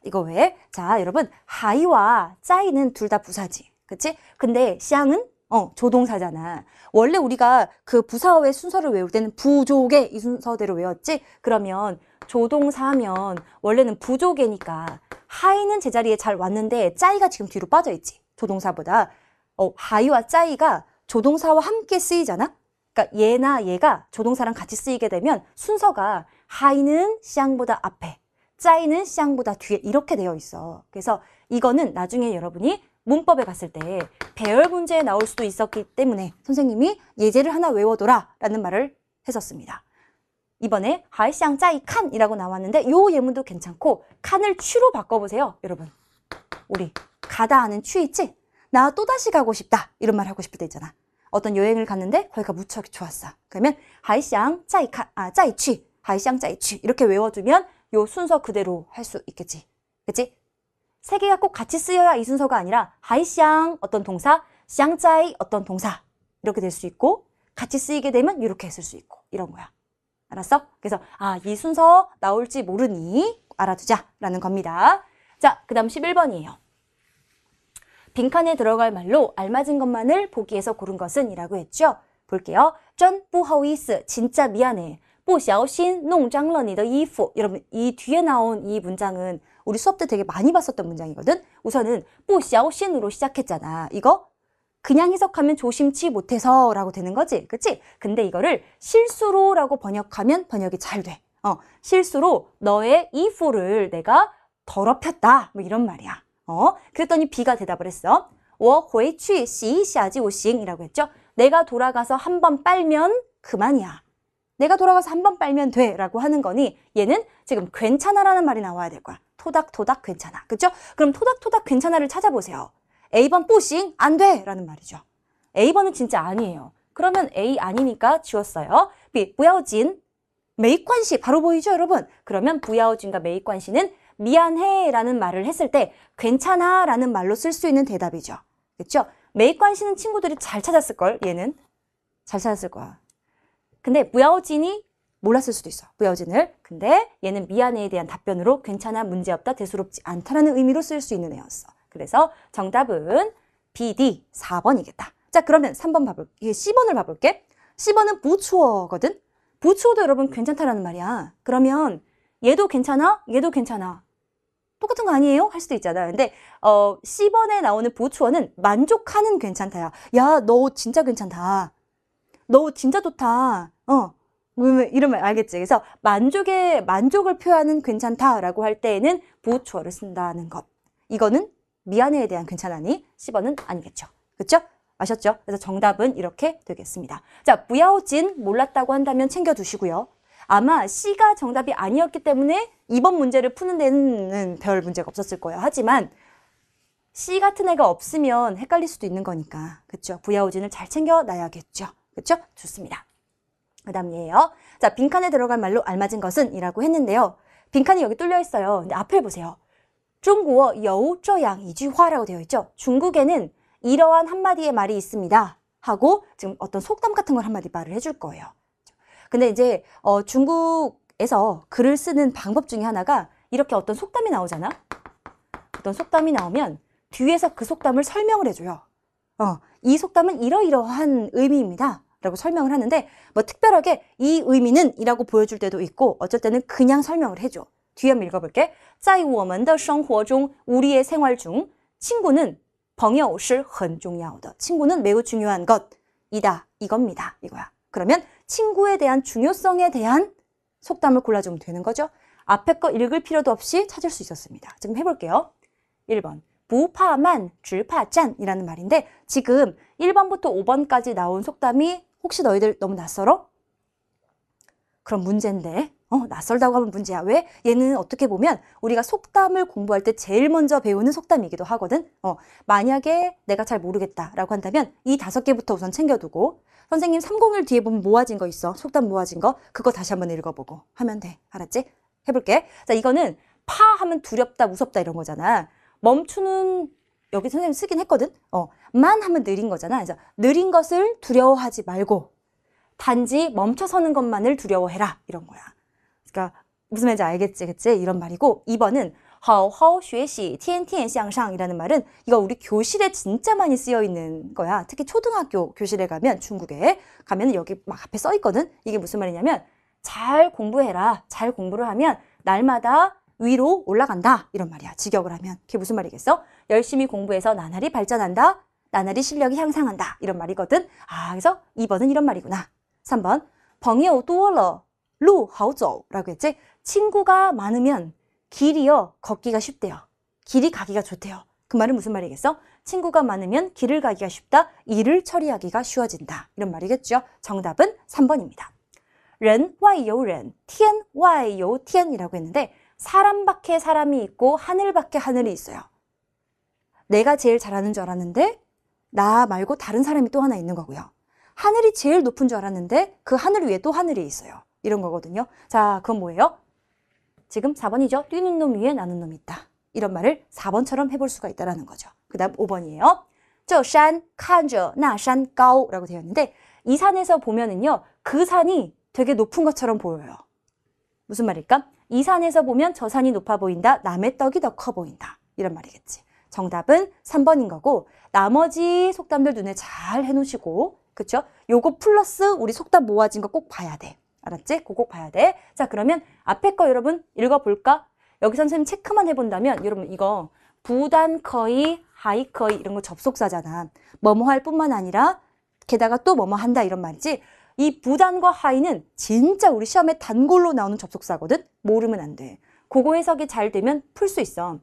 이거 왜? 자, 여러분 하이와 짜이는 둘 다 부사지. 그치? 근데 샹은 조동사잖아. 원래 우리가 그 부사어의 순서를 외울 때는 부조개 이 순서대로 외웠지? 그러면 조동사 하면 원래는 부조개니까 하이는 제자리에 잘 왔는데 짜이가 지금 뒤로 빠져있지. 조동사보다. 하이와 짜이가 조동사와 함께 쓰이잖아? 그러니까 얘나 얘가 조동사랑 같이 쓰이게 되면 순서가 하이는 샹보다 앞에, 짜이는 샹보다 뒤에 이렇게 되어 있어. 그래서 이거는 나중에 여러분이 문법에 갔을 때 배열 문제에 나올 수도 있었기 때문에 선생님이 예제를 하나 외워둬라 라는 말을 했었습니다. 이번에 하이샹 짜이 칸이라고 나왔는데 요 예문도 괜찮고 칸을 취로 바꿔보세요. 여러분 우리 가다 하는 취 있지? 나 또다시 가고 싶다 이런 말 하고 싶을 때 있잖아. 어떤 여행을 갔는데 거기가 무척 좋았어. 그러면 하이샹 짜이 칸, 짜이 취, 하이샹 짜이 취 이렇게 외워두면 요 순서 그대로 할 수 있겠지. 그치? 세 개가 꼭 같이 쓰여야 이 순서가 아니라 하이샹 어떤 동사, 샹짜이 어떤 동사 이렇게 될 수 있고 같이 쓰이게 되면 이렇게 쓸 수 있고 이런 거야. 알았어? 그래서 이 순서 나올지 모르니 알아두자라는 겁니다. 자, 그 다음 11번이에요. 빈칸에 들어갈 말로 알맞은 것만을 보기에서 고른 것은 이라고 했죠. 볼게요. 真不好意思 진짜 미안해. 不小心弄脏了你的衣服. 여러분 이 뒤에 나온 이 문장은 우리 수업 때 되게 많이 봤었던 문장이거든. 우선은 不小心으로 시작했잖아. 이거 그냥 해석하면 조심치 못해서 라고 되는 거지. 그치? 근데 이거를 실수로 라고 번역하면 번역이 잘 돼. 실수로 너의 이프를 내가 더럽혔다. 뭐 이런 말이야. 그랬더니 B가 대답을 했어. 我回去洗一下就行 이라고 했죠. 내가 돌아가서 한 번 빨면 그만이야. 내가 돌아가서 한 번 빨면 돼 라고 하는 거니 얘는 지금 괜찮아라는 말이 나와야 될 거야. 토닥토닥 괜찮아. 그죠? 그럼 토닥토닥 괜찮아를 찾아보세요. A번 뿌싱 안 돼 라는 말이죠. A번은 진짜 아니에요. 그러면 A 아니니까 지웠어요. B 不要紧 메이관시 바로 보이죠 여러분? 그러면 不要紧과 메이관시는 미안해 라는 말을 했을 때 괜찮아 라는 말로 쓸 수 있는 대답이죠. 그렇죠? 메이관시는 친구들이 잘 찾았을걸. 얘는 잘 찾았을 거야. 근데 不要紧이 몰랐을 수도 있어. 不要紧을. 근데 얘는 미안해에 대한 답변으로 괜찮아, 문제없다, 대수롭지 않다라는 의미로 쓸 수 있는 애였어. 그래서 정답은 B, D, 4번이겠다. 자, 그러면 3번 봐볼게. C번을 봐볼게. C번은 부추어거든. 부추어도 여러분 괜찮다라는 말이야. 그러면 얘도 괜찮아? 얘도 괜찮아. 똑같은 거 아니에요? 할 수도 있잖아. 근데 C번에 나오는 부추어는 만족하는 괜찮다야. 야, 너 진짜 괜찮다. 너 진짜 좋다. 이러면 알겠지? 그래서 만족을 표하는 괜찮다라고 할 때에는 부추어를 쓴다는 것. 이거는 미안해에 대한 괜찮아니? C번은 아니겠죠. 그렇죠? 아셨죠? 그래서 정답은 이렇게 되겠습니다. 자, 부야오진 몰랐다고 한다면 챙겨두시고요. 아마 C가 정답이 아니었기 때문에 이번 문제를 푸는 데는 별 문제가 없었을 거예요. 하지만 C 같은 애가 없으면 헷갈릴 수도 있는 거니까. 그렇죠? 부야오진을 잘 챙겨놔야겠죠. 그렇죠? 좋습니다. 그 다음 예요. 자, 빈칸에 들어갈 말로 알맞은 것은 이라고 했는데요. 빈칸이 여기 뚫려 있어요. 근데 앞을 보세요. 중국어有这样一句话라고 되어 있죠. 중국에는 이러한 한마디의 말이 있습니다. 하고 지금 어떤 속담 같은 걸 한마디 말을 해줄 거예요. 근데 이제 중국에서 글을 쓰는 방법 중에 하나가 이렇게 어떤 속담이 나오잖아. 어떤 속담이 나오면 뒤에서 그 속담을 설명을 해줘요. 이 속담은 이러이러한 의미입니다. 라고 설명을 하는데 뭐 특별하게 이 의미는 이라고 보여줄 때도 있고 어쩔 때는 그냥 설명을 해줘. 뒤에 한번 읽어볼게. 在我们的生活中 우리의 생활 중 친구는 朋友是很重要的. 친구는 매우 중요한 것이다. 이겁니다. 이거야. 그러면 친구에 대한 중요성에 대한 속담을 골라주면 되는 거죠. 앞에 거 읽을 필요도 없이 찾을 수 있었습니다. 지금 해볼게요. 1번. 不怕慢,只怕站 이라는 말인데 지금 1번부터 5번까지 나온 속담이 혹시 너희들 너무 낯설어? 그럼 문제인데 낯설다고 하면 문제야. 왜? 얘는 어떻게 보면 우리가 속담을 공부할 때 제일 먼저 배우는 속담이기도 하거든. 만약에 내가 잘 모르겠다라고 한다면 이 5개부터 우선 챙겨두고 선생님 301 뒤에 보면 모아진 거 있어. 속담 모아진 거. 그거 다시 한번 읽어보고 하면 돼. 알았지? 해볼게. 자, 이거는 파 하면 두렵다, 무섭다 이런 거잖아. 멈추는 여기 선생님 쓰긴 했거든. 만 하면 느린 거잖아. 그래서 느린 것을 두려워하지 말고 단지 멈춰서는 것만을 두려워해라 이런 거야. 그러니까 무슨 말인지 알겠지, 그치? 이런 말이고 2번은 好好学习,天天向上이라는 말은 이거 우리 교실에 진짜 많이 쓰여 있는 거야. 특히 초등학교 교실에 가면 중국에 가면 여기 막 앞에 써 있거든. 이게 무슨 말이냐면 잘 공부해라. 잘 공부를 하면 날마다 위로 올라간다 이런 말이야. 직역을 하면 그게 무슨 말이겠어? 열심히 공부해서 나날이 발전한다. 나날이 실력이 향상한다 이런 말이거든. 그래서 2번은 이런 말이구나. 3번 朋友多了路好走라고 했지. 친구가 많으면 길이요 걷기가 쉽대요. 길이 가기가 좋대요. 그 말은 무슨 말이겠어? 친구가 많으면 길을 가기가 쉽다. 일을 처리하기가 쉬워진다 이런 말이겠죠. 정답은 3번입니다. 人外有人,天外有天이라고 했는데 사람 밖에 사람이 있고 하늘 밖에 하늘이 있어요. 내가 제일 잘하는 줄 알았는데 나 말고 다른 사람이 또 하나 있는 거고요. 하늘이 제일 높은 줄 알았는데 그 하늘 위에 또 하늘이 있어요. 이런 거거든요. 자, 그건 뭐예요? 지금 4번이죠. 뛰는 놈 위에 나는 놈이 있다. 이런 말을 4번처럼 해볼 수가 있다는 거죠. 그 다음 5번이에요. 这山看着那山高라고 되어 있는데 이 산에서 보면은요. 그 산이 되게 높은 것처럼 보여요. 무슨 말일까? 이 산에서 보면 저 산이 높아 보인다. 남의 떡이 더 커 보인다. 이런 말이겠지. 정답은 3번인 거고 나머지 속담들 눈에 잘 해놓으시고 그쵸? 요거 플러스 우리 속담 모아진 거 꼭 봐야 돼. 알았지? 그거 꼭 봐야 돼. 자, 그러면 앞에 거 여러분 읽어볼까? 여기 선생님 체크만 해본다면 여러분 이거 부단커이, 하이커이 이런 거 접속사잖아. 뭐뭐 할 뿐만 아니라 게다가 또 뭐뭐 한다 이런 말이지. 이 부단과 하이는 진짜 우리 시험에 단골로 나오는 접속사거든? 모르면 안 돼. 그거 해석이 잘 되면 풀 수 있어.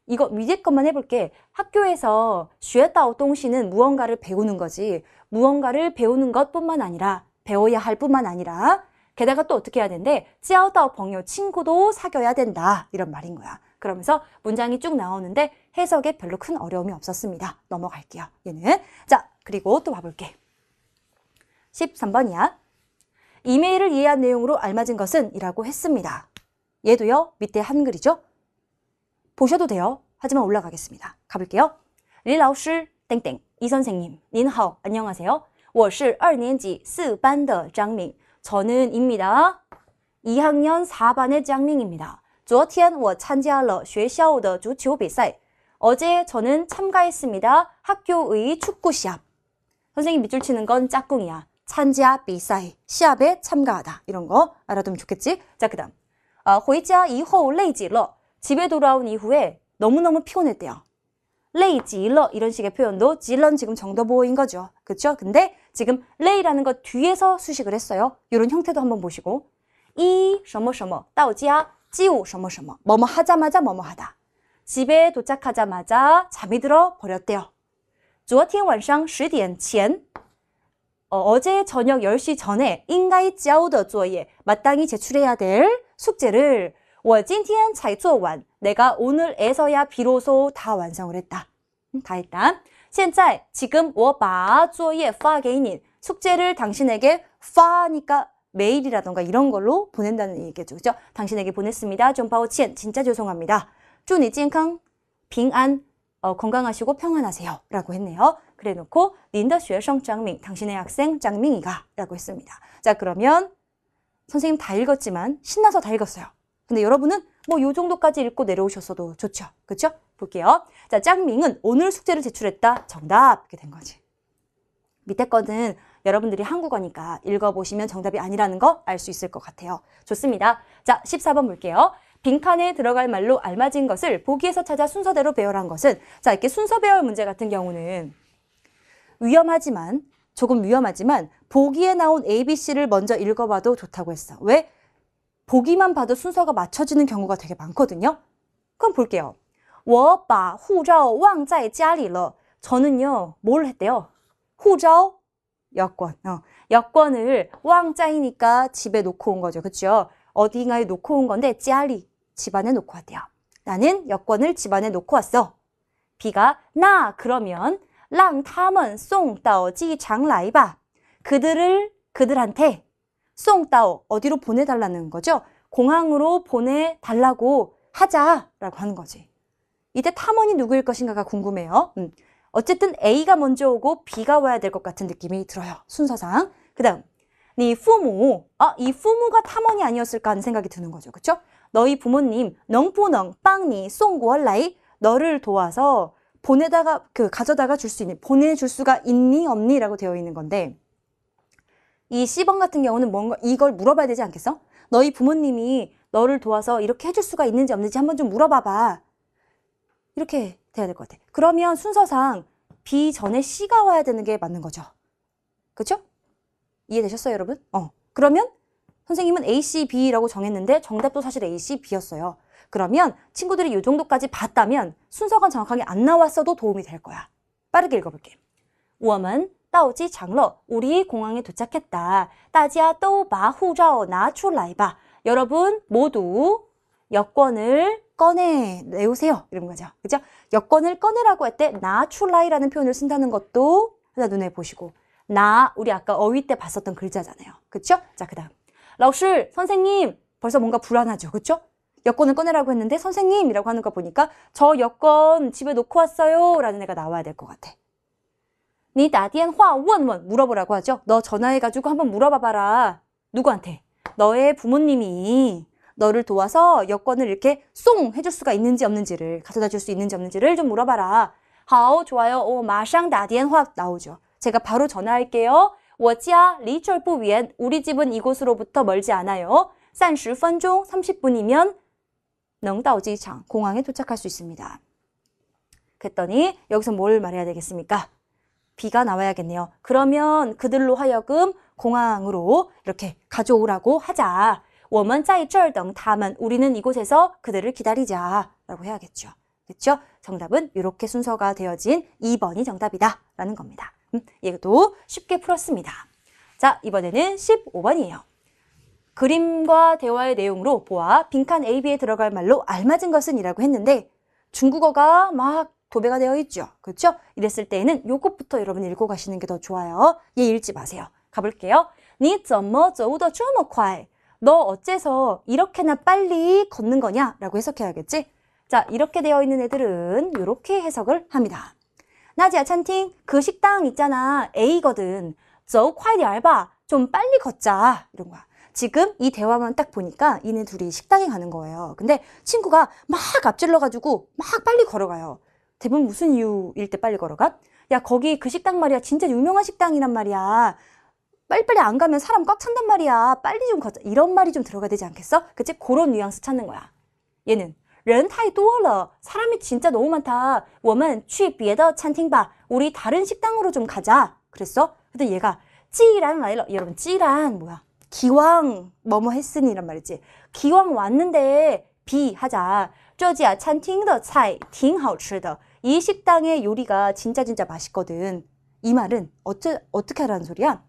이거 위에 것만 해볼게. 학교에서 学到东西는 무언가를 배우는 거지. 무언가를 배우는 것뿐만 아니라 배워야 할 뿐만 아니라 게다가 또 어떻게 해야 되는데 交到朋友 친구도 사귀어야 된다. 이런 말인 거야. 그러면서 문장이 쭉 나오는데 해석에 별로 큰 어려움이 없었습니다. 넘어갈게요. 얘는. 자, 그리고 또 봐볼게. 13번이야. 이메일을 이해한 내용으로 알맞은 것은 이라고 했습니다. 얘도요. 밑에 한글이죠. 보셔도 돼요. 하지만 올라가겠습니다. 가볼게요. 李老师 땡땡 이 선생님 您好 안녕하세요. 我是2年级4班的张明 저는 입니다. 2학년 4반의 장밍입니다. 昨天我参加了学校的足球比赛 어제 저는 참가했습니다. 학교의 축구 시합. 선생님 밑줄 치는 건 짝꿍이야.参加比赛 시합에 참가하다 이런 거 알아두면 좋겠지? 자, 그 다음 回家以后累极了 집에 돌아온 이후에 너무너무 피곤했대요. 레이지러 이런 식의 표현도 질러는 지금 정도보호인 거죠. 그렇죠? 근데 지금 레이라는 것 뒤에서 수식을 했어요. 이런 형태도 한번 보시고 이 什么什么到家就什么什么뭐뭐 하자마자 뭐뭐 하다. 집에 도착하자마자 잠이 들어 버렸대요. 昨天晚上10点前 어제 저녁 10시 전에 应该交的作业 마땅히 제출해야 될 숙제를 我今天才做完 내가 오늘에서야 비로소 다 완성을 했다. 다 했다. 现在 지금 我把作业发给你 숙제를 당신에게 파니까 메일이라던가 이런 걸로 보낸다는 얘기죠. 그죠? 당신에게 보냈습니다. 좀抱歉 진짜 죄송합니다. 祝你健康平安 건강하시고 평안하세요 라고 했네요. 그래 놓고 您的学生 장밍 당신의 학생 장밍이가 라고 했습니다. 자 그러면 선생님 다 읽었지만 신나서 다 읽었어요. 근데 여러분은 뭐 요 정도까지 읽고 내려오셨어도 좋죠. 그렇죠? 볼게요. 자, 짱밍은 오늘 숙제를 제출했다. 정답. 이렇게 된 거지. 밑에 거는 여러분들이 한국어니까 읽어보시면 정답이 아니라는 거 알 수 있을 것 같아요. 좋습니다. 자, 14번 볼게요. 빈칸에 들어갈 말로 알맞은 것을 보기에서 찾아 순서대로 배열한 것은 자, 이렇게 순서 배열 문제 같은 경우는 조금 위험하지만 보기에 나온 ABC를 먼저 읽어봐도 좋다고 했어. 왜? 보기만 봐도 순서가 맞춰지는 경우가 되게 많거든요. 그럼 볼게요. 我把护照忘在家里了. 저는요, 뭘 했대요? 护照? 여권. 여권을 왕짜이니까 집에 놓고 온 거죠. 그렇죠? 어딘가에 놓고 온 건데 家里, 집안에 놓고 왔대요. 나는 여권을 집안에 놓고 왔어. B가 나 그러면 让他们送到机场来吧. 그들한테 송따오 어디로 보내달라는 거죠? 공항으로 보내달라고 하자라고 하는 거지. 이때 탐험이 누구일 것인가가 궁금해요. 어쨌든 A가 먼저 오고 B가 와야 될 것 같은 느낌이 들어요. 순서상. 그 다음 네 부모 이 부모가 탐험이 아니었을까 하는 생각이 드는 거죠. 그렇죠? 너희 부모님 能不能帮你送过来 너를 도와서 가져다가 줄 수 있니? 보내줄 수가 있니? 없니? 라고 되어 있는 건데 이 C번 같은 경우는 뭔가 이걸 물어봐야 되지 않겠어? 너희 부모님이 너를 도와서 이렇게 해줄 수가 있는지 없는지 한번 좀 물어봐봐. 이렇게 돼야 될 것 같아. 그러면 순서상 B 전에 C가 와야 되는 게 맞는 거죠. 그렇죠? 이해되셨어요, 여러분? 그러면 선생님은 A, C, B라고 정했는데 정답도 사실 A, C, B였어요. 그러면 친구들이 이 정도까지 봤다면 순서가 정확하게 안 나왔어도 도움이 될 거야. 빠르게 읽어볼게. 我们到机场了. 우리 공항에 도착했다. 大家都把护照拿出来吧. 여러분 모두 여권을 꺼내오세요. 이런 거죠. 그죠? 여권을 꺼내라고 할 때 나출라이라는 표현을 쓴다는 것도 하나 눈에 보시고 우리 아까 어휘 때 봤었던 글자잖아요. 그쵸? 자, 그 다음 老师, 선생님. 벌써 뭔가 불안하죠. 그쵸? 여권을 꺼내라고 했는데 선생님이라고 하는 거 보니까 저 여권 집에 놓고 왔어요 라는 애가 나와야 될 것 같아. 你打电话问问 물어보라고 하죠. 너 전화해가지고 한번 물어봐봐라. 누구한테? 너의 부모님이 너를 도와서 여권을 이렇게 송 해줄 수가 있는지 없는지를 가져다 줄 수 있는지 없는지를 좀 물어봐라. 好, 좋아요. 马上打电话 나오죠. 제가 바로 전화할게요. 我家离这儿不远. 우리 집은 이곳으로부터 멀지 않아요. 30分钟, 30분이면 能到机场, 공항에 도착할 수 있습니다. 그랬더니 여기서 뭘 말해야 되겠습니까? B가 나와야겠네요. 그러면 그들로 하여금 공항으로 이렇게 가져오라고 하자. 我们在这儿等他们. 우리는 이곳에서 그들을 기다리자 라고 해야겠죠. 그렇죠? 정답은 이렇게 순서가 되어진 2번이 정답이다 라는 겁니다. 이것도 쉽게 풀었습니다. 자, 이번에는 15번이에요. 그림과 대화의 내용으로 보아 빈칸 AB에 들어갈 말로 알맞은 것은 이라고 했는데 중국어가 막 도배가 되어 있죠. 그렇죠? 이랬을 때에는 요것부터 여러분 읽고 가시는 게 더 좋아요. 얘 읽지 마세요. 가볼게요. 你怎么走得这么快? 너 어째서 이렇게나 빨리 걷는 거냐? 라고 해석해야겠지? 자, 이렇게 되어 있는 애들은 이렇게 해석을 합니다. 나지야 찬팅, 그 식당 있잖아. A거든. 走快点吧. 좀 빨리 걷자. 이런 거야. 지금 이 대화만 딱 보니까 이네 둘이 식당에 가는 거예요. 근데 친구가 막 앞질러가지고 막 빨리 걸어가요. 대부분 무슨 이유일 때 빨리 걸어가? 야, 거기 그 식당 말이야. 진짜 유명한 식당이란 말이야. 빨리빨리 안 가면 사람 꽉 찬단 말이야. 빨리 좀 걷자. 이런 말이 좀 들어가야 되지 않겠어? 그치? 그런 뉘앙스 찾는 거야. 얘는 人太多了. 사람이 진짜 너무 많다. 我们去别的餐厅吧. 우리 다른 식당으로 좀 가자. 그랬어? 근데 얘가 既然来了. 여러분, 既然 뭐야? 기왕 뭐뭐 했으니 이란 말이지. 기왕 왔는데 비 하자. 这家餐厅的菜挺好吃的. 이 식당의 요리가 진짜 맛있거든. 이 말은 어떻게 하라는 소리야?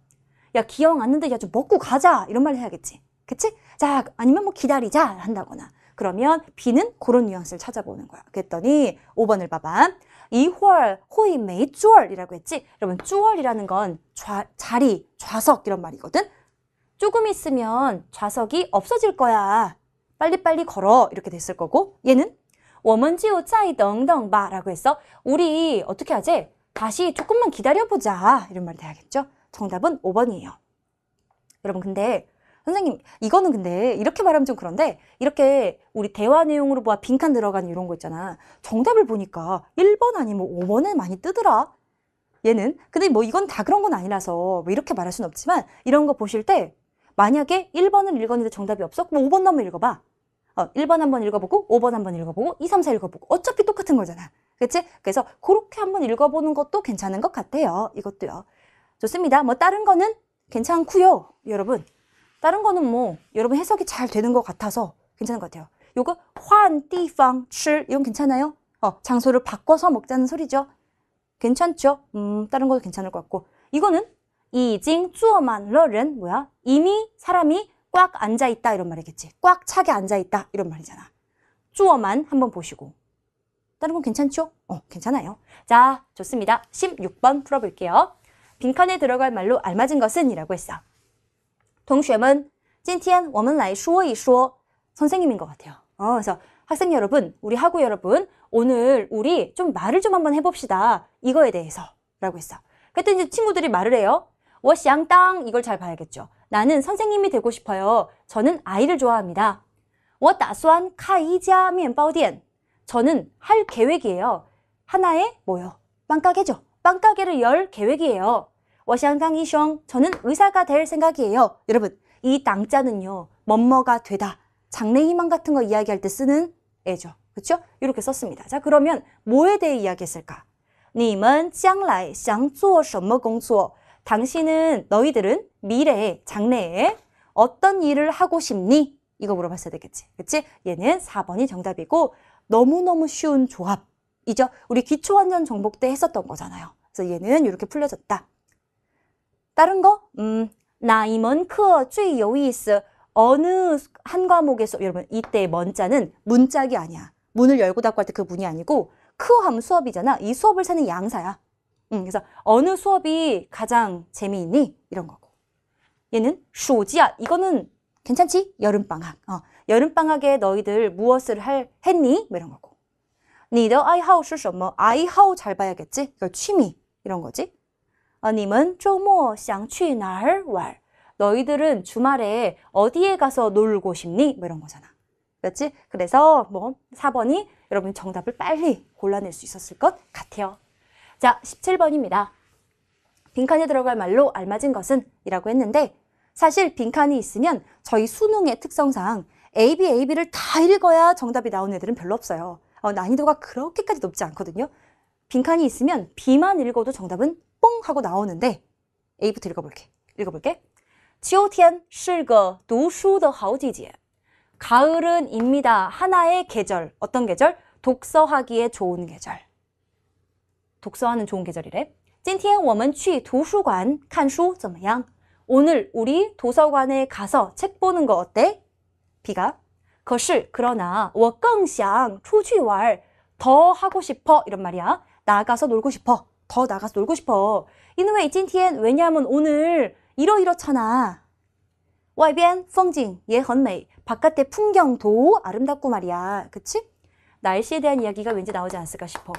야, 기왕 왔는데 야, 좀 먹고 가자. 이런 말 해야겠지. 그치? 자, 아니면 뭐 기다리자 한다거나. 그러면 B는 그런 뉘앙스를 찾아보는 거야. 그랬더니 5번을 봐봐. 一会儿会没座儿이라고 했지? 여러분, 座儿이라는 건 자리, 좌석 이런 말이거든? 조금 있으면 좌석이 없어질 거야. 빨리빨리 걸어. 이렇게 됐을 거고, 얘는 我们就再等等吧라고 했어. 우리 어떻게 하지? 다시 조금만 기다려보자. 이런 말이 돼야겠죠? 정답은 5번이에요. 여러분, 근데 선생님, 이거는 근데 이렇게 말하면 좀 그런데, 이렇게 우리 대화 내용으로 보아 빈칸 들어간 이런 거 있잖아. 정답을 보니까 1번 아니면 5번에 많이 뜨더라. 얘는. 근데 뭐 이건 다 그런 건 아니라서 뭐 이렇게 말할 순 없지만, 이런 거 보실 때 만약에 1번을 읽었는데 정답이 없어? 그럼 5번 한번 읽어봐. 1번 한번 읽어보고 5번 한번 읽어보고 2, 3, 4 읽어보고 어차피 똑같은 거잖아. 그치? 그래서 그렇게 한번 읽어보는 것도 괜찮은 것 같아요. 이것도요. 좋습니다. 뭐 다른 거는 괜찮고요. 여러분. 다른 거는 뭐 여러분 해석이 잘 되는 것 같아서 괜찮은 것 같아요. 요거 换地方吃 이건 괜찮아요? 장소를 바꿔서 먹자는 소리죠. 괜찮죠? 다른 것도 괜찮을 것 같고. 이거는 已经坐满了人 뭐야? 이미 사람이 꽉 앉아있다 이런 말이겠지. 꽉 차게 앉아있다 이런 말이잖아. 坐만 한번 보시고. 다른 건 괜찮죠? 괜찮아요. 자, 좋습니다. 16번 풀어볼게요. 빈칸에 들어갈 말로 알맞은 것은 이라고 했어. 同学们今天我们来说一说 선생님인 것 같아요. 그래서 학생 여러분, 우리 학우 여러분, 오늘 우리 좀 말을 좀 한번 해봅시다. 이거에 대해서 라고 했어. 그랬더니 이제 친구들이 말을 해요. 我想当 이걸 잘 봐야겠죠. 나는 선생님이 되고 싶어요. 저는 아이를 좋아합니다. 我打算开一家面包店. 저는 할 계획이에요. 하나의 뭐요? 빵가게죠. 빵가게를 열 계획이에요. 我想当医生. 저는 의사가 될 생각이에요. 여러분, 이 당자는요. 뭐뭐가 되다. 장래희망 같은 거 이야기할 때 쓰는 애죠. 그렇죠? 이렇게 썼습니다. 자, 그러면 뭐에 대해 이야기했을까? 你们将来想做什么工作? 당신은, 너희들은 미래에, 장래에 어떤 일을 하고 싶니? 이거 물어봤어야 되겠지. 그치? 얘는 4번이 정답이고 너무너무 쉬운 조합이죠. 우리 기초완전 정복 때 했었던 거잖아요. 그래서 얘는 이렇게 풀려졌다. 다른 거? 哪一门课最有意思? 어느 한 과목에서, 여러분 이때 먼자는 문짝이 아니야. 문을 열고 닫고 할 때 그 문이 아니고 크어 하면 수업이잖아. 이 수업을 사는 양사야. 그래서 어느 수업이 가장 재미있니? 이런 거고. 얘는 暑假, 이거는 괜찮지? 여름방학. 여름방학에 너희들 무엇을 했니? 뭐 이런 거고. 你的爱好是什么? 爱好잘 봐야겠지? 이거 취미 이런 거지. 你们周末想去哪儿玩? 너희들은 주말에 어디에 가서 놀고 싶니? 뭐 이런 거잖아. 그렇지? 그래서 뭐 4번이 여러분 정답을 빨리 골라낼 수 있었을 것 같아요. 자, 17번입니다. 빈칸에 들어갈 말로 알맞은 것은? 이라고 했는데 사실 빈칸이 있으면 저희 수능의 특성상 AB를 다 읽어야 정답이 나오는 애들은 별로 없어요. 난이도가 그렇게까지 높지 않거든요. 빈칸이 있으면 B만 읽어도 정답은 뽕 하고 나오는데 A부터 읽어볼게. 秋天是个读书的好季节. 가을은 입니다. 하나의 계절. 어떤 계절? 독서하기에 좋은 계절. 독서하는 좋은 계절이래. 今天我们去图书馆看书怎么样? 오늘 우리 도서관에 가서 책 보는 거 어때? B가 可是 그러나 我更想出去玩. 더 하고 싶어 이런 말이야. 나가서 놀고 싶어. 더 나가서 놀고 싶어. 因为今天 왜냐하면 오늘 이러이렇잖아. 外边风景也很美. 바깥의 풍경도 아름답고 말이야. 그치? 날씨에 대한 이야기가 왠지 나오지 않을까 싶어.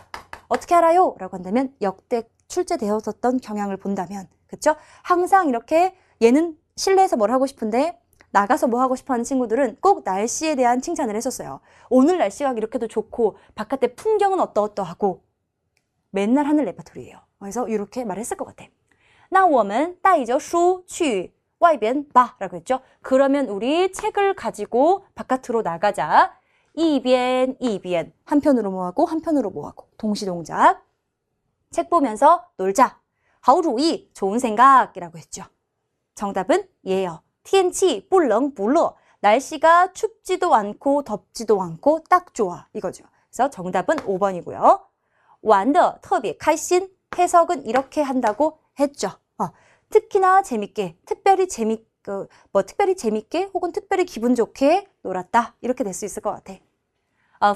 어떻게 알아요? 라고 한다면 역대 출제되었었던 경향을 본다면, 그쵸? 항상 이렇게 얘는 실내에서 뭘 하고 싶은데 나가서 뭐 하고 싶어 하는 친구들은 꼭 날씨에 대한 칭찬을 했었어요. 오늘 날씨가 이렇게도 좋고 바깥의 풍경은 어떠어떠하고 맨날 하는 레파토리예요. 그래서 이렇게 말했을 것 같아. 那我们带着书去外边吧라고 했죠. 그러면 우리 책을 가지고 바깥으로 나가자. 이변 한편으로 뭐하고 한편으로 뭐하고 동시동작. 책 보면서 놀자. 好主意 좋은 생각이라고 했죠. 정답은 예요. 天气不冷不热 날씨가 춥지도 않고 덥지도 않고 딱 좋아 이거죠. 그래서 정답은 5번이고요. 玩得特别开心 해석은 이렇게 한다고 했죠. 특히나 재밌게, 특별히 재밌게 혹은 특별히 기분 좋게 놀았다. 이렇게 될 수 있을 것 같아.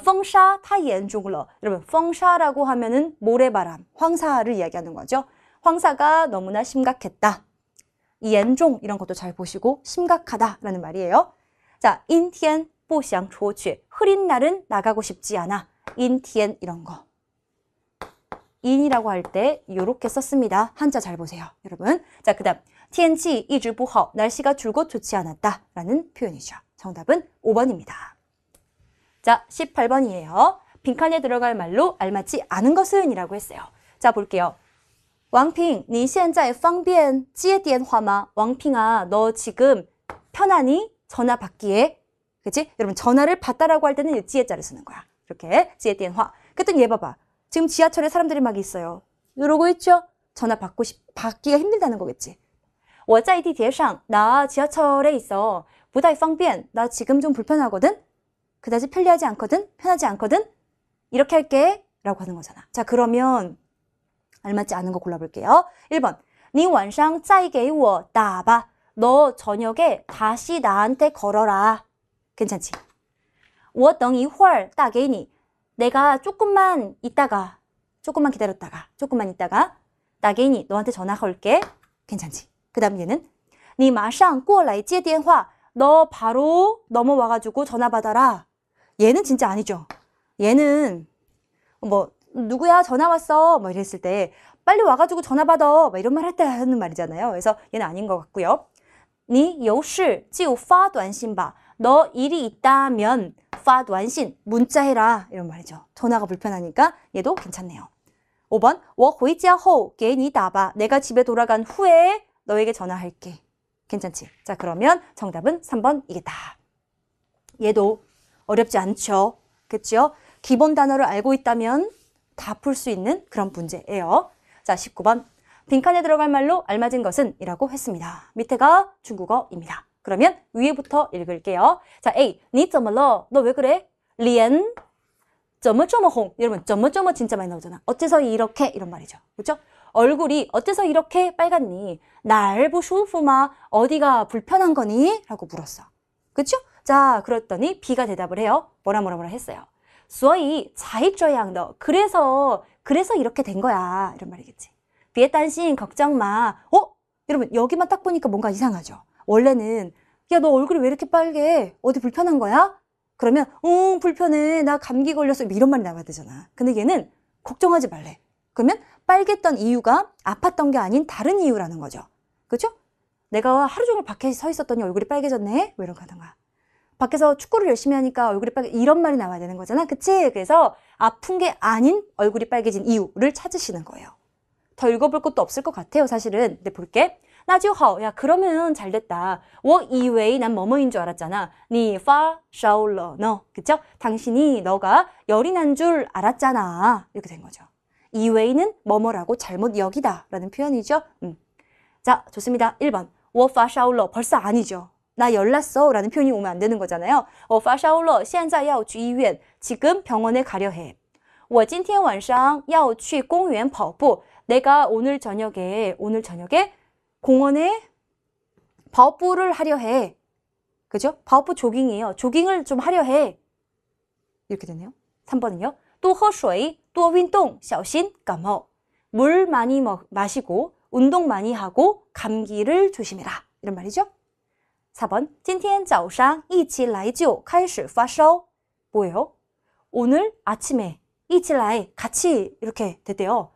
风沙太严重了 여러분, 风沙라고 하면은 모래바람, 황사를 이야기하는 거죠. 황사가 너무나 심각했다. 严重 이런 것도 잘 보시고 심각하다라는 말이에요. 자, 阴天不想出去 흐린 날은 나가고 싶지 않아. 阴天 이런 거. 인이라고 할 때 이렇게 썼습니다. 한자 잘 보세요, 여러분. 자, 그다음 天气一直不好 날씨가 줄곧 좋지 않았다라는 표현이죠. 정답은 5번입니다. 자, 18번이에요. 빈칸에 들어갈 말로 알맞지 않은 것은 이라고 했어요. 자, 볼게요. 왕핑, 你现在方便接电话吗? 왕핑아, 너 지금 편하니? 전화 받기에. 그치? 여러분, 전화를 받다라고 할 때는 이 지혜자를 쓰는 거야. 이렇게, 接电话. 그랬더니 얘 봐봐. 지금 지하철에 사람들이 막 있어요. 이러고 있죠? 전화 받기가 힘들다는 거겠지. 我在地铁上, 나 지하철에 있어. 不太方便, 나 지금 좀 불편하거든? 그다지 편리하지 않거든? 편하지 않거든? 이렇게 할게. 라고 하는 거잖아. 자, 그러면 알맞지 않은 거 골라볼게요. 1번, 你晚上再给我打吧. 너 저녁에 다시 나한테 걸어라. 괜찮지? 我等一会儿打给你. 내가 조금만 기다렸다가, 조금만 있다가, 打给你, 너한테 전화 걸게. 괜찮지? 그 다음 얘는, 你马上过来接电话. 너 바로 넘어와가지고 전화 받아라. 얘는 진짜 아니죠. 얘는, 누구야, 전화 왔어. 이랬을 때, 빨리 와가지고 전화 받아. 이런 말 할 때 하는 말이잖아요. 그래서 얘는 아닌 것 같고요. 你有事就发短信吧. 너 일이 있다면, 发短信, 문자해라. 이런 말이죠. 전화가 불편하니까 얘도 괜찮네요. 5번, 我回家后给你打吧. 내가 집에 돌아간 후에 너에게 전화할게. 괜찮지? 자, 그러면 정답은 3번이겠다. 얘도 어렵지 않죠? 그렇죠? 기본 단어를 알고 있다면 다 풀 수 있는 그런 문제예요. 자, 19번. 빈칸에 들어갈 말로 알맞은 것은 이라고 했습니다. 밑에가 중국어입니다. 그러면 위에부터 읽을게요. 자, A. 你怎么了? 너 왜 그래? 脸怎么这么红? 여러분, 怎么这么 진짜 많이 나오잖아. 어째서 이렇게 이런 말이죠. 그렇죠? 얼굴이 어째서 이렇게 빨갛니? 哪儿不舒服吗? 어디가 불편한 거니? 라고 물었어. 그렇죠? 자, 그랬더니 B가 대답을 해요. 뭐라 했어요. 所以才这样的. 그래서 이렇게 된 거야. 이런 말이겠지. 别担心, 걱정 마. 여러분, 여기만 딱 보니까 뭔가 이상하죠? 원래는 야, 너 얼굴이 왜 이렇게 빨개? 어디 불편한 거야? 그러면 불편해. 나 감기 걸렸어. 이런 말이 나와야 되잖아. 근데 얘는 걱정하지 말래. 그러면 빨갰던 이유가 아팠던 게 아닌 다른 이유라는 거죠. 그렇죠? 내가 하루 종일 밖에 서 있었더니 얼굴이 빨개졌네? 뭐 이런 거 하던가. 밖에서 축구를 열심히 하니까 얼굴이 빨개, 이런 말이 나와야 되는 거잖아. 그치? 그래서 아픈 게 아닌 얼굴이 빨개진 이유를 찾으시는 거예요. 더 읽어볼 것도 없을 것 같아요, 사실은. 근데 볼게. 那就好. 야, 그러면 잘 됐다. 我以为 난 뭐뭐인 줄 알았잖아. 你发烧了, 너. 그쵸? 당신이 너가 열이 난 줄 알았잖아. 이렇게 된 거죠. 以为는 뭐뭐라고 잘못 여기다 라는 표현이죠. 자, 좋습니다. 1번. 我发烧了. 벌써 아니죠. 나 열났어 라는 표현이 오면 안 되는 거잖아요. 我发烧了. 现在要去医院. 지금 병원에 가려 해. 我今天晚上要去公园跑步. 내가 오늘 저녁에 공원에跑步를 하려 해. 그죠? 跑步 조깅이에요. 조깅을 좀 하려 해. 이렇게 되네요. 3번은요. 多喝水,多运动,小心感冒. 물 많이 마시고 운동 많이 하고 감기를 조심해라. 이런 말이죠. 4번. 今天早上一起来就开始发烧. 뭐예요? 오늘 아침에 一起来 같이 이렇게 됐대요.